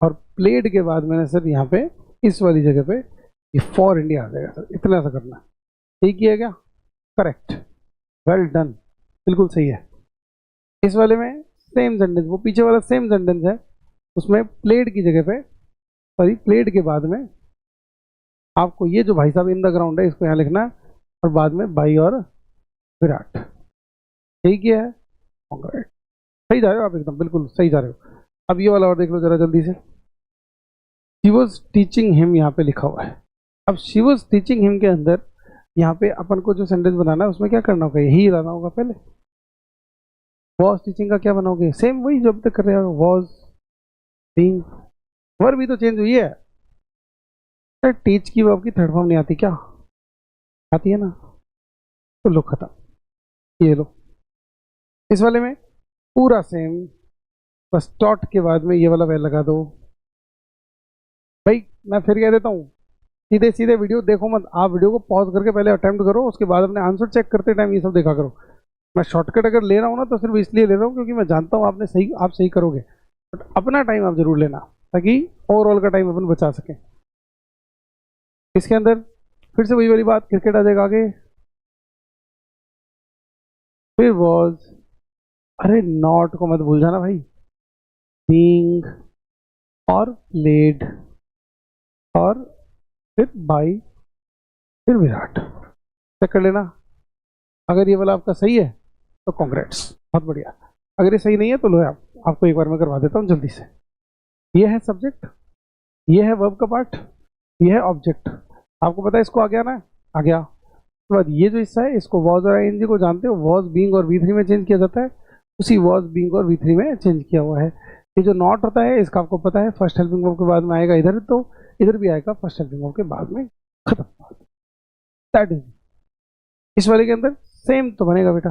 Speaker 1: और प्लेड के बाद मैंने सर यहाँ पे इस वाली जगह पे ये फॉर इंडिया आ जाएगा सर। इतना सा करना, ठीक किया क्या? करेक्ट, वेल डन, बिल्कुल सही है। इस वाले में सेम सेंटेंस, वो पीछे वाला सेम सेंटेंस है, उसमें प्लेड की जगह पे, सॉरी प्लेड के बाद में आपको ये जो भाई साहब इन द ग्राउंड है इसको यहाँ लिखना है, और बाद में भाई और विराट। ठीक है, कांग्रेट, सही जा रहे हो आप, एकदम बिल्कुल सही जा रहे हो। अब ये वाला और देख लो जरा जल्दी से। शी वॉज टीचिंग हिम यहाँ पे लिखा हुआ है। अब शी वॉज टीचिंग हिम के अंदर यहाँ पे अपन को जो सेंटेंस बनाना है उसमें क्या करना होगा, यही लाना होगा पहले। वॉज टीचिंग का क्या बनाओगे? सेम वही जो अब तक कर रहे हो, वॉज बीइंग। वर्ब भी तो चेंज हुई है। टीच की वर्ब की थर्ड फॉर्म नहीं आती क्या? आती है ना, तो लो खत्म, ये लो। इस वाले में पूरा सेम, बस डॉट के बाद में ये वाला वेल लगा दो। भाई मैं फिर कह देता हूँ, सीधे सीधे वीडियो देखो मत, आप वीडियो को पॉज करके पहले अटेम्प्ट करो, उसके बाद अपने आंसर चेक करते टाइम ये सब देखा करो। मैं शॉर्टकट अगर ले रहा हूँ ना तो सिर्फ इसलिए ले रहा हूँ क्योंकि मैं जानता हूँ आपने सही, आप सही करोगे, बट अपना टाइम आप जरूर लेना ताकि ओवरऑल का टाइम अपन बचा सकें। इसके अंदर फिर से वही वाली बात, क्रिकेट आ जाएगा आगे, फिर वॉज, अरे नॉट को मत भूल जाना भाई, बीइंग और प्लेड, और फिर बाई, फिर विराट। चेक कर लेना, अगर ये वाला आपका सही है तो कांग्रेट्स, बहुत बढ़िया। अगर ये सही नहीं है तो लो आपको एक बार मैं करवा देता हूँ जल्दी से। ये है सब्जेक्ट, ये है वर्ब का पार्ट, ये है ऑब्जेक्ट। आपको पता है इसको आ गया ना, आ गया। उसके बाद ये जो हिस्सा है इसको वॉज और आईएनजी को जानते हो, वॉज बीइंग और V3 में चेंज किया जाता है, उसी वॉज बीइंग और V3 में चेंज किया हुआ है। ये जो नॉट होता है इसका आपको पता है फर्स्ट हेल्पिंग वर्ब के बाद में आएगा इधर, तो इधर भी आएगा फर्स्ट हेल्पिंग वर्ब के बाद में, खत्म। That is. इस वाले के अंदर सेम तो बनेगा बेटा,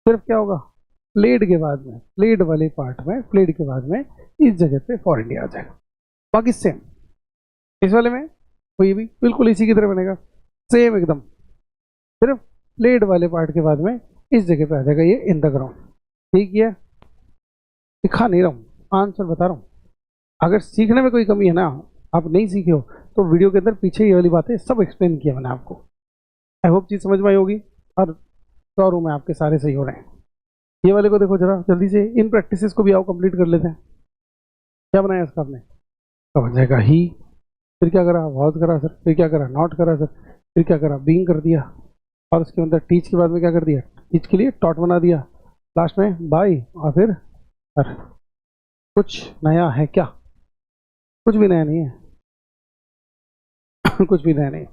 Speaker 1: सिर्फ क्या होगा, प्लेड के बाद में, प्लेड वाले पार्ट में, प्लेड के बाद में इस जगह पे फॉर इंडिया आ जाएगा, बाकी सेम। इस वाले में वो ये भी बिल्कुल इसी की तरह बनेगा, सेम एकदम, सिर्फ प्लेड वाले पार्ट के बाद में इस जगह पे आ जाएगा ये इन द ग्राउंड। ठीक है, दिखा नहीं रहा हूँ, आंसर बता रहा हूँ। अगर सीखने में कोई कमी है ना, आप नहीं सीखे हो, तो वीडियो के अंदर पीछे ये वाली बातें सब एक्सप्लेन किया मैंने आपको। आई होप चीज़ समझ में आई होगी, और श्योर हूँ मैं आपके सारे सही हो रहे हैं। ये वाले को देखो जरा जल्दी से, इन प्रैक्टिसेस को भी आओ कंप्लीट कर लेते हैं। क्या बनाया इसका आपने, तो बन जाएगा ही, फिर क्या करा, वॉज करा सर, फिर क्या करा, नॉट करा सर, फिर क्या करा, बीइंग कर दिया, और उसके अंदर टीच के बाद में क्या कर दिया, टीच के लिए टॉट बना दिया, लास्ट में बाई, और फिर सर। कुछ नया है क्या, कुछ भी नया नहीं है कुछ भी नया नहीं।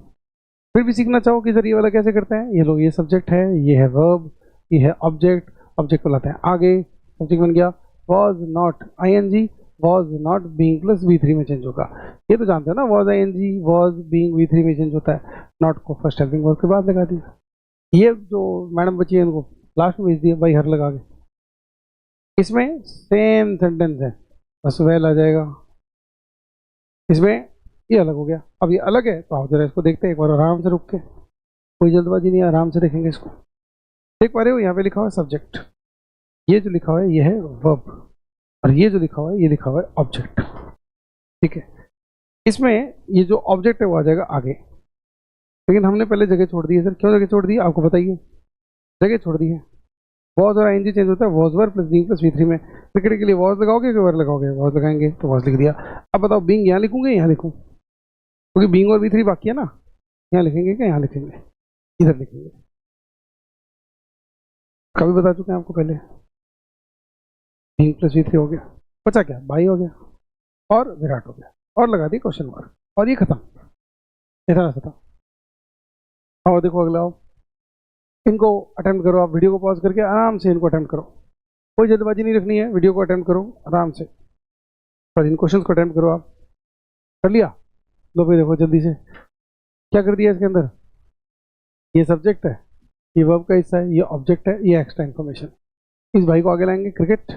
Speaker 1: फिर भी सीखना चाहो कि सर ये वाला कैसे करते हैं, ये लोग, ये सब्जेक्ट है, ये है वर्ब, ये है ऑब्जेक्ट, ऑब्जेक्ट को लाते हैं आगे, सब्जेक्ट बन गया, was not ING, was not being plus V3 में चेंज होगा, ये तो जानते हो ना, was ING, was being V3 में चेंज होता है, नॉट को फर्स्ट हेल्पिंग वर्ब के बाद लगा दिया। ये जो मैडम बची है इनको लास्ट में भेज दिया बाई हर लगा के। इसमें सेम सेंटेंस है, बस वेल आ जाएगा, इसमें ये अलग हो गया। अब ये अलग है तो आप जरा इसको देखते हैं एक बार आराम से रुक के, कोई जल्दबाजी नहीं, आराम से देखेंगे इसको। देख पा रहे हो, यहाँ पे लिखा हुआ है सब्जेक्ट, ये जो लिखा हुआ है ये है वर्ब, और ये जो लिखा हुआ है ये लिखा हुआ है ऑब्जेक्ट। ठीक है, इसमें ये जो ऑब्जेक्ट है वो आ जाएगा आगे, लेकिन हमने पहले जगह छोड़ दी है सर। क्यों जगह छोड़ दी आपको बताइए, जगह छोड़ दी है, वॉज और आईएनजी चेंज होता है was were plus being plus V3 में। क्रिकेट के लिए वॉज लगाओगे कि वर लगाओगे, वॉज लगाएंगे तो वॉज लिख दिया। अब बताओ बीइंग यहाँ लिखूंगे यहाँ लिखूँ, क्योंकि बीइंग और V3 बाकी है ना, यहाँ लिखेंगे क्या यहाँ लिखेंगे, इधर लिखेंगे, कभी बता चुके हैं आपको पहले। बीइंग प्लस V3 हो गया, बचा क्या, बाई हो गया और विराट हो गया, और लगा दी क्वेश्चन मार्क, और ये खत्म, इतना सा था। और देखो अगला, इनको अटेम्प्ट करो, आप वीडियो को पॉज करके आराम से इनको अटेम्प्ट करो, कोई जल्दबाजी नहीं रखनी है, वीडियो को अटेम्प्ट करो आराम से, पर इन क्वेश्चंस को अटेम्प्ट करो। आप कर लिया, लो भाई देखो जल्दी से क्या कर दिया इसके अंदर, ये सब्जेक्ट है, ये वर्ब का हिस्सा है, ये ऑब्जेक्ट है, ये एक्स्ट्रा इन्फॉर्मेशन। इस भाई को आगे लाएंगे क्रिकेट,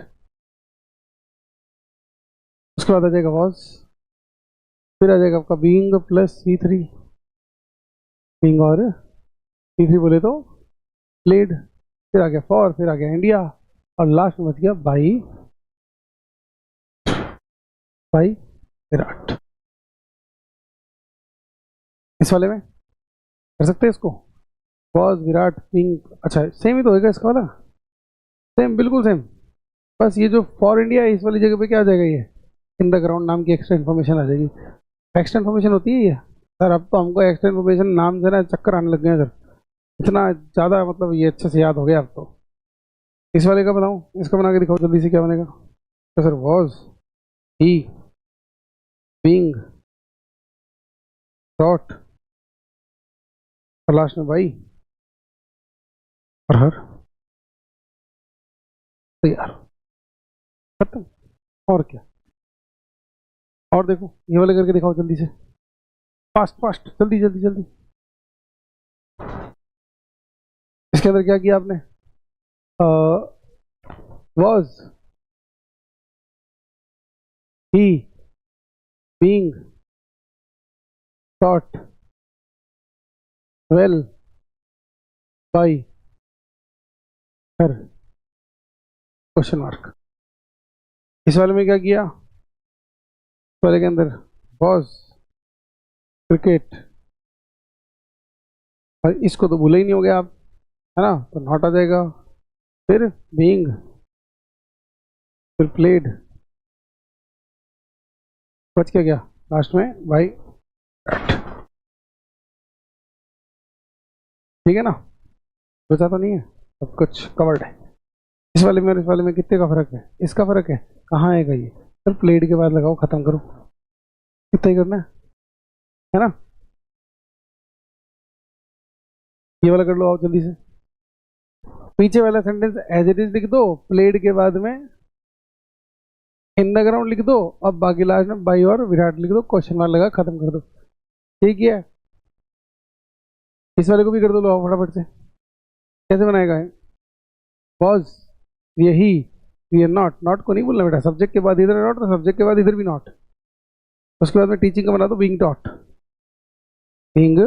Speaker 1: उसके बाद आ जाएगा वॉज, फिर आ जाएगा आपका बीइंग प्लस V3, बीइंग और V3 बोले तो प्लेड, फिर आ गया फॉर, फिर आ गया इंडिया, और लास्ट में बच गया बाई, बाई विराट। इस वाले में कर सकते हैं इसको, वॉज विराट बीइंग, अच्छा सेम ही तो होगा इसका वाला, सेम बिल्कुल सेम, बस ये जो फॉर इंडिया है इस वाली जगह पे क्या आ जाएगा, ये इन द ग्राउंड नाम की एक्स्ट्रा इन्फॉर्मेशन आ जाएगी। एक्स्ट्रा इन्फॉर्मेशन होती है ये सर, अब तो हमको एक्स्ट्रा इन्फॉर्मेशन नाम से ना चक्कर आने लग गए सर, इतना ज़्यादा मतलब ये अच्छे से याद हो गया अब तो। इस वाले का बताऊँ, इसका बना के दिखाओ जल्दी से क्या बनेगा, तो sir was, he, being, dot, और लास्ट में बाई और हर, तो यार खत्म, और क्या। और देखो ये वाले करके दिखाओ जल्दी से, फास्ट फास्ट, जल्दी जल्दी जल्दी। इसके अंदर क्या किया आपने, was, he, being, dot, well, by, her, question mark. इस वाले में क्या किया, इस वाले के अंदर वॉज, क्रिकेट, और इसको तो भूला ही नहीं हो गया आप, है ना, तो नॉट आ जाएगा, फिर बीइंग, फिर प्लेड, बच क्या गया लास्ट में बाई, ठीक है ना, बचा तो नहीं है, सब कुछ कवर्ड है। इस वाले में और इस वाले में कितने का फर्क है, इसका फर्क है, कहाँ आएगा ये, फिर प्लेड के बाद लगाओ, खत्म करो, इतना ही करना है ना। ये वाला कर लो आप जल्दी से, पीछे वाला सेंटेंस एज इट इज लिख दो, प्लेड के बाद में इन द ग्राउंड लिख दो, अब बाकी लास्ट में बाई और विराट लिख दो, क्वेश्चन मार्क लगा, खत्म कर दो, ठीक है। इस वाले को भी कर दो, लो फटाफट से। कैसे बनाएगा? वॉज, यही, वी आर नॉट। नॉट को नहीं बोलना बेटा, सब्जेक्ट के बाद इधर नॉट, तो सब्जेक्ट के बाद इधर भी नॉट। उसके बाद में टीचिंग का बना दो being taught, being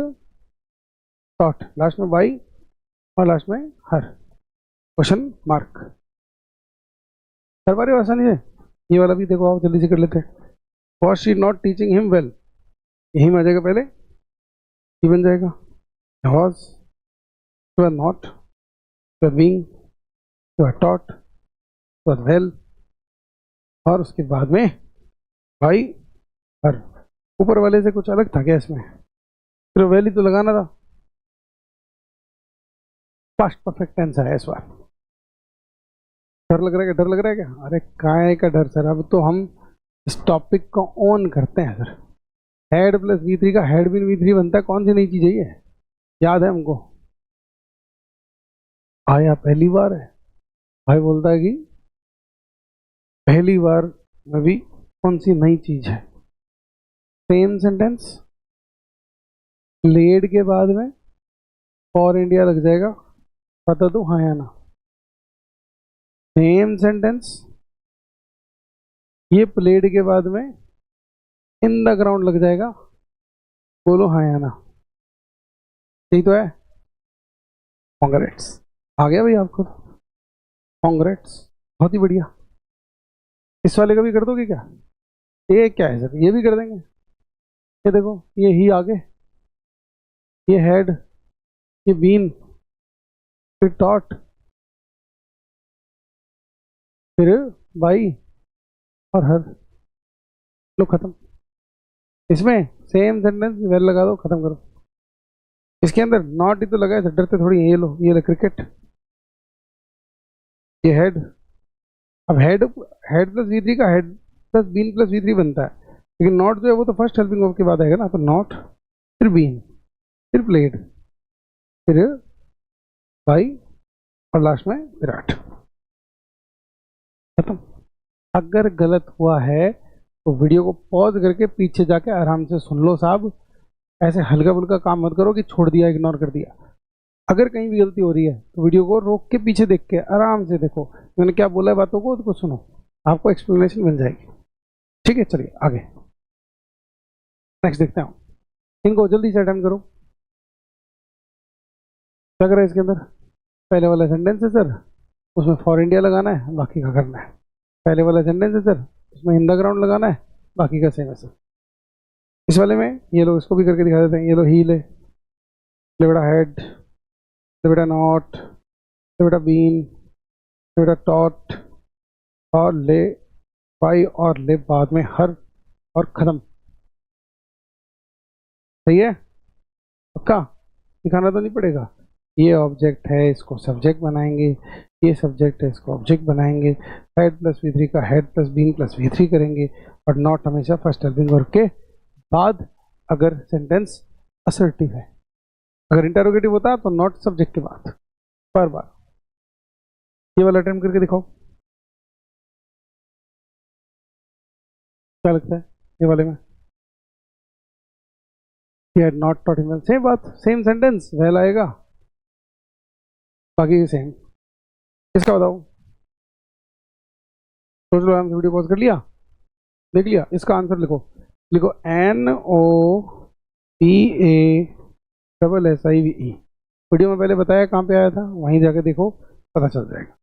Speaker 1: taught, last में बाई और लास्ट में हर, क्वेश्चन मार्क। कर पा रहे हो आसानी से? ये वाला भी देखो, आओ जल्दी से कर लेते हैं। Was she not teaching him well, यही में आ जाएगा पहले, ये बन जाएगा। Was, not, being, taught, well, और उसके बाद में बाई हर। ऊपर वाले से कुछ अलग था क्या इसमें? फिर वेल ही तो लगाना था। पास्ट परफेक्ट टेंस है इस बार। डर लग रहा है क्या? डर लग रहा है क्या? अरे काय का डर सर, अब तो हम इस टॉपिक को ऑन करते हैं सर। हेड प्लस V3 का हेड बिन V3 बनता है, कौन सी नई चीज है ये? याद है हमको? आया पहली बार है भाई, बोलता है कि पहली बार में भी कौन सी नई चीज है। सेम सेंटेंस, लेड के बाद में फॉर इंडिया लग जाएगा, बता दो हाँ या ना। सेम सेंटेंस, ये प्लेड के बाद में इन द ग्राउंड लग जाएगा, बोलो हाँ या ना। यही तो है। कांग्रेट्स, आ गया भाई आपको, कांग्रेट्स, बहुत ही बढ़िया। इस वाले का भी कर दोगे क्या? ये क्या है सर? ये भी कर देंगे। ये देखो, ये ही आगे, ये हेड, ये बीन, फिर टॉट, फिर बाई और हर, लो खत्म। इसमें सेम सेंटेंस वेल लगा दो, खत्म करो। इसके अंदर नॉट ही तो लगा है, डरते थोड़ी है। ये लो क्रिकेट, ये हेड। अब हेड, हेड प्लस V3 का head plus been plus V3 बनता है, लेकिन नॉट जो है वो तो फर्स्ट हेल्पिंग वर्ब के बाद आएगा ना। तो नॉट, फिर बीन, फिर प्लेड, फिर बाई और लास्ट में विराट, खत्म। अगर गलत हुआ है तो वीडियो को पॉज करके पीछे जाके आराम से सुन लो साहब। ऐसे हल्का फुल्का काम मत करो कि छोड़ दिया, इग्नोर कर दिया। अगर कहीं भी गलती हो रही है तो वीडियो को रोक के पीछे देख के आराम से देखो, मैंने क्या बोला है बातों को, उसको सुनो, आपको एक्सप्लेनेशन मिल जाएगी। ठीक है, चलिए आगे नेक्स्ट देखते हैं। इनको जल्दी से अटेम्प्ट करो। क्या करें इसके अंदर? पहले वाला सेंटेंस है सर, उसमें फॉर इंडिया लगाना है, बाकी का करना है। पहले वाला सेंटेंस है सर, उसमें इन द ग्राउंड लगाना है, बाकी का सेम है सर। इस वाले में ये लोग इसको भी करके दिखा देते हैं। ये लो ही ले बेटा हेड, ले बेटा नॉट, ले बेटा बीन, ले बेटा टॉट, और ले बाई और ले बाद में हर, और खत्म। सही है? पक्का? दिखाना तो नहीं पड़ेगा। ये ऑब्जेक्ट है, इसको सब्जेक्ट बनाएंगे, ये सब्जेक्ट है, इसको ऑब्जेक्ट बनाएंगे। हेड प्लस V3 का head plus been plus V3 करेंगे, और नॉट हमेशा फर्स्ट हेल्पिंग वर्ब के बाद अगर सेंटेंस असर्टिव है। अगर इंटरोगेटिव होता तो नॉट सब्जेक्ट के बाद पर बार। ये वाला अटेम्प्ट करके दिखाओ, क्या लगता है ये वाले में? He had not taught him well, same बात, सेम सेंटेंस, वेल आएगा, बाकी सेम। इसका बताओ, सोच लो, हम वीडियो पॉज कर लिया, देख लिया। इसका आंसर लिखो, लिखो NOPASSIVE। वीडियो में पहले बताया कहाँ पे आया था, वहीं जाके देखो, पता चल जाएगा।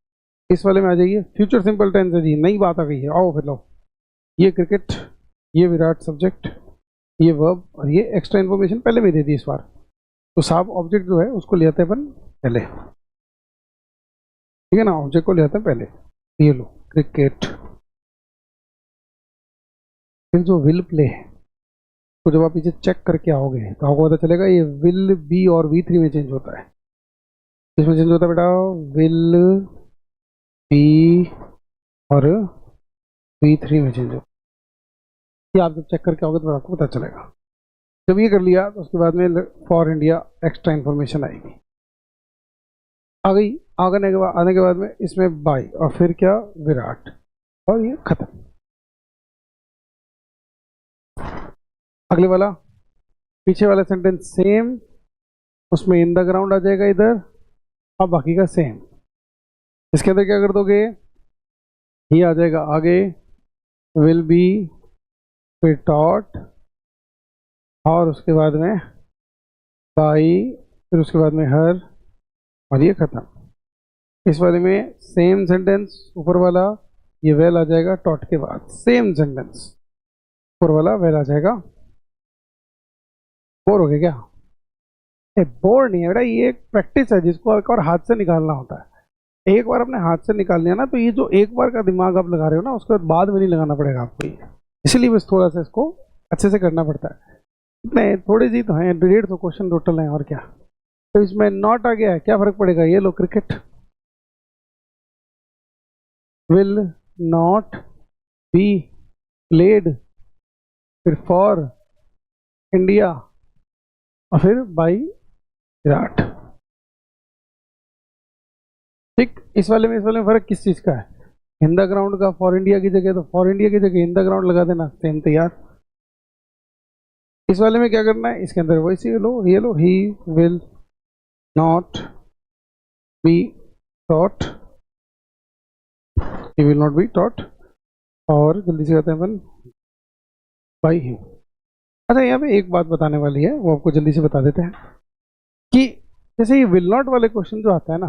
Speaker 1: इस वाले में आ जाइए, फ्यूचर सिंपल टेंस है जी, नई बात आ गई है। आओ फिर लो, ये क्रिकेट, ये विराट सब्जेक्ट, ये वर्ब, और ये एक्स्ट्रा इन्फॉर्मेशन पहले में दे दी इस बार। तो साहब ऑब्जेक्ट जो है उसको ले आते हैं अपन पहले, ठीक है ना, ऑब्जेक्ट को ले आते हैं पहले। ये लो क्रिकेट, फिर जो विल प्ले है, तो जब आप पीछे चेक करके आओगे तो आपको पता चलेगा ये विल बी और V3 में चेंज होता है। इसमें चेंज होता है बेटा, विल बी और V3 में चेंज होता है। ये आप जब चेक करके आओगे तो आपको पता चलेगा। जब ये कर लिया तो उसके बाद में फॉर इंडिया एक्स्ट्रा इन्फॉर्मेशन आएगी, आ गई। आने के बाद में इसमें बाई और फिर क्या, विराट, और ये खत्म। अगले वाला, पीछे वाला सेंटेंस सेम, उसमें इन द ग्राउंड आ जाएगा इधर, अब बाकी का सेम। इसके अंदर क्या कर दोगे, ये आ जाएगा आगे, विल बी, फिर टॉट, और उसके बाद में बाई, फिर उसके बाद में हर, और ये खत्म। इस वाले में सेम सेंटेंस, ऊपर वाला ये वेल आ जाएगा टॉट के बाद, सेम सेंटेंस, ऊपर वाला वेल आ जाएगा। बोर हो गया क्या? बोर नहीं है बेटा, ये एक प्रैक्टिस है जिसको एक और हाथ से निकालना होता है। एक बार अपने हाथ से निकाल लिया ना, तो ये जो एक बार का दिमाग आप लगा रहे हो ना, उसके बाद में नहीं लगाना पड़ेगा आपको ये, इसलिए बस थोड़ा सा इसको अच्छे से करना पड़ता है। इतने थोड़ी सी तो हैं, 150 क्वेश्चन टोटल हैं, और क्या। तो इसमें नॉट आ गया है, क्या फर्क पड़ेगा, ये लो, cricket will not be played, फिर फॉर इंडिया, और फिर बाई विराट। ठीक, इस वाले में फर्क किस चीज का है, इन द ग्राउंड का। फॉर इंडिया की जगह तो फॉर इंडिया की जगह इन द ग्राउंड लगा देना, सेम तैयार। इस वाले में क्या करना है, इसके अंदर वैसे ये लो, he will not be taught, he will not be taught, और जल्दी से कहते हैं अपन बाई हिम। अच्छा, यहाँ पे एक बात बताने वाली है, वो आपको जल्दी से बता देते हैं कि जैसे ये विल नॉट वाले क्वेश्चन जो आता है ना,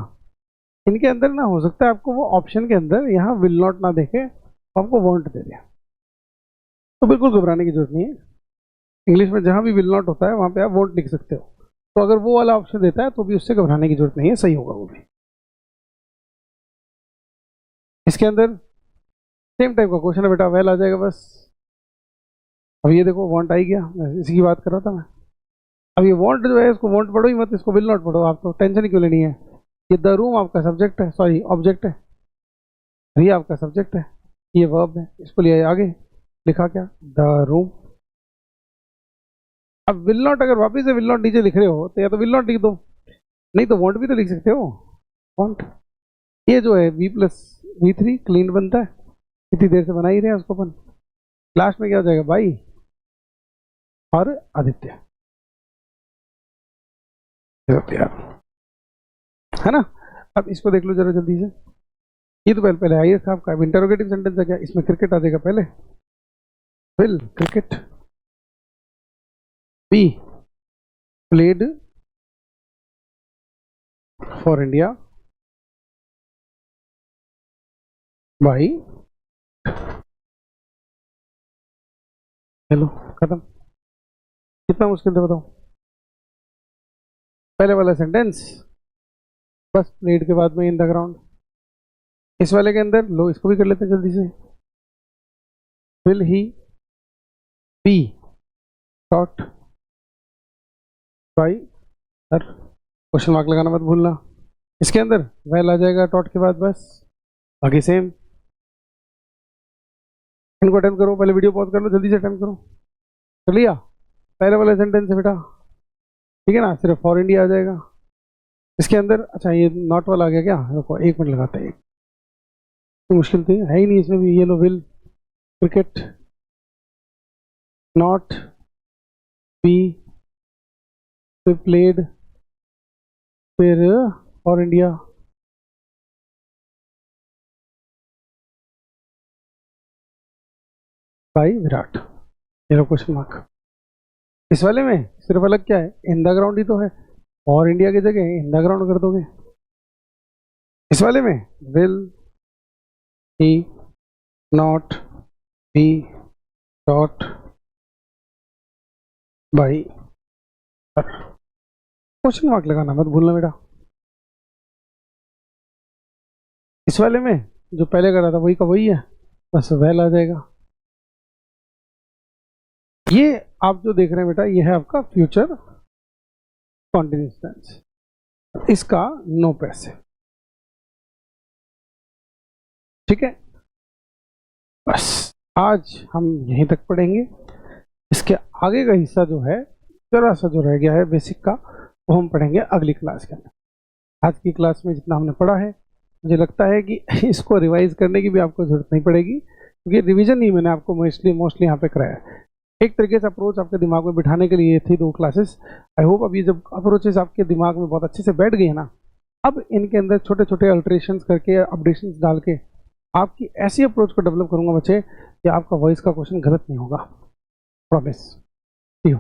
Speaker 1: इनके अंदर ना हो सकता है आपको वो ऑप्शन के अंदर यहाँ विल नॉट ना देखे, आपको वांट दे दे, तो बिल्कुल घबराने की जरूरत नहीं है। इंग्लिश में जहाँ भी विल नॉट होता है वहाँ पे आप वांट लिख सकते हो, तो अगर वो वाला ऑप्शन देता है तो भी उससे घबराने की जरूरत नहीं है, सही होगा वो भी। इसके अंदर सेम टाइप का क्वेश्चन है बेटा, वेल आ जाएगा बस। अब ये देखो वांट आ ही गया, इसी की बात कर रहा था मैं। अब ये वांट जो है, इसको वांट पढ़ो ही मत, इसको विल नॉट पढ़ो, आपको टेंशन ही क्यों लेनी है। ये द रूम आपका सब्जेक्ट है, सॉरी ऑब्जेक्ट है, ये आपका सब्जेक्ट है, ये वर्ब है, इसको लिया आगे, लिखा क्या, द रूम। अब विल नॉट अगर वापिस से विल नॉट नीचे लिख रहे हो तो या तो विल नॉट लिख दो, नहीं तो वांट भी तो लिख सकते हो, वांट। ये जो है V प्लस V3 क्लीन बनता है, इतनी देर से बना ही रहे हैं उसको अपन। लास्ट में क्या हो जाएगा, बाई और आदित्य, है ना। अब इसको देख लो जरा जल्दी से, ये तो पहले पहले आइए साहब का इंटरोगेटिव सेंटेंस है क्या, इसमें क्रिकेट आ जाएगा पहले, will cricket be played for India by, hello, खत्म। कितना मुश्किल था बताओ, पहले वाला सेंटेंस बस प्लेड के बाद में इन द ग्राउंड। इस वाले के अंदर लो, इसको भी कर लेते हैं जल्दी से, will he be taught by her, question mark लगाना मत भूलना। इसके अंदर वेल आ जाएगा टॉट के बाद बस, बाकी सेम। इनको अटेम्प्ट करो, पहले वीडियो पॉज कर लो, जल्दी से अटेम्प्ट करो। कर लिया, पहले वाला सेंटेंस है बेटा, ठीक है ना, सिर्फ फॉर इंडिया आ जाएगा। इसके अंदर अच्छा ये नॉट वाला आ गया क्या, रुको 1 मिनट लगाते हैं, मुश्किल थी, है ही नहीं इसमें भी। ये लो, will cricket not be played, फिर फॉर इंडिया बाई विराट, ये लो क्वेश्चन मार्क। इस वाले में सिर्फ अलग क्या है, इन द ग्राउंड ही तो है, और इंडिया की जगह इन द ग्राउंड कर दोगे। इस वाले में will he not be dot by, question mark लगाना मत भूलना बेटा। इस वाले में जो पहले करा था वही का वही है, बस वेल आ जाएगा। ये आप जो देख रहे हैं बेटा, ये है आपका फ्यूचर कॉन्टिन्यूअस टेंस, इसका नो पैसे, ठीक है। बस आज हम यहीं तक पढ़ेंगे, इसके आगे का हिस्सा जो है, जरा सा जो रह गया है बेसिक का, वो हम पढ़ेंगे अगली क्लास के अंदर। आज की क्लास में जितना हमने पढ़ा है, मुझे लगता है कि इसको रिवाइज करने की भी आपको जरूरत नहीं पड़ेगी, क्योंकि रिवीजन ही मैंने आपको मोस्टली यहाँ पे कराया है। एक तरीके से अप्रोच आपके दिमाग में बिठाने के लिए ये थी 2 क्लासेस। आई होप अब ये जब अप्रोचेस आपके दिमाग में बहुत अच्छे से बैठ गई है ना, अब इनके अंदर छोटे छोटे अल्ट्रेशंस करके, अपडेशंस डाल के आपकी ऐसी अप्रोच को डेवलप करूंगा बच्चे कि आपका वॉइस का क्वेश्चन गलत नहीं होगा। प्रॉमिस। See you.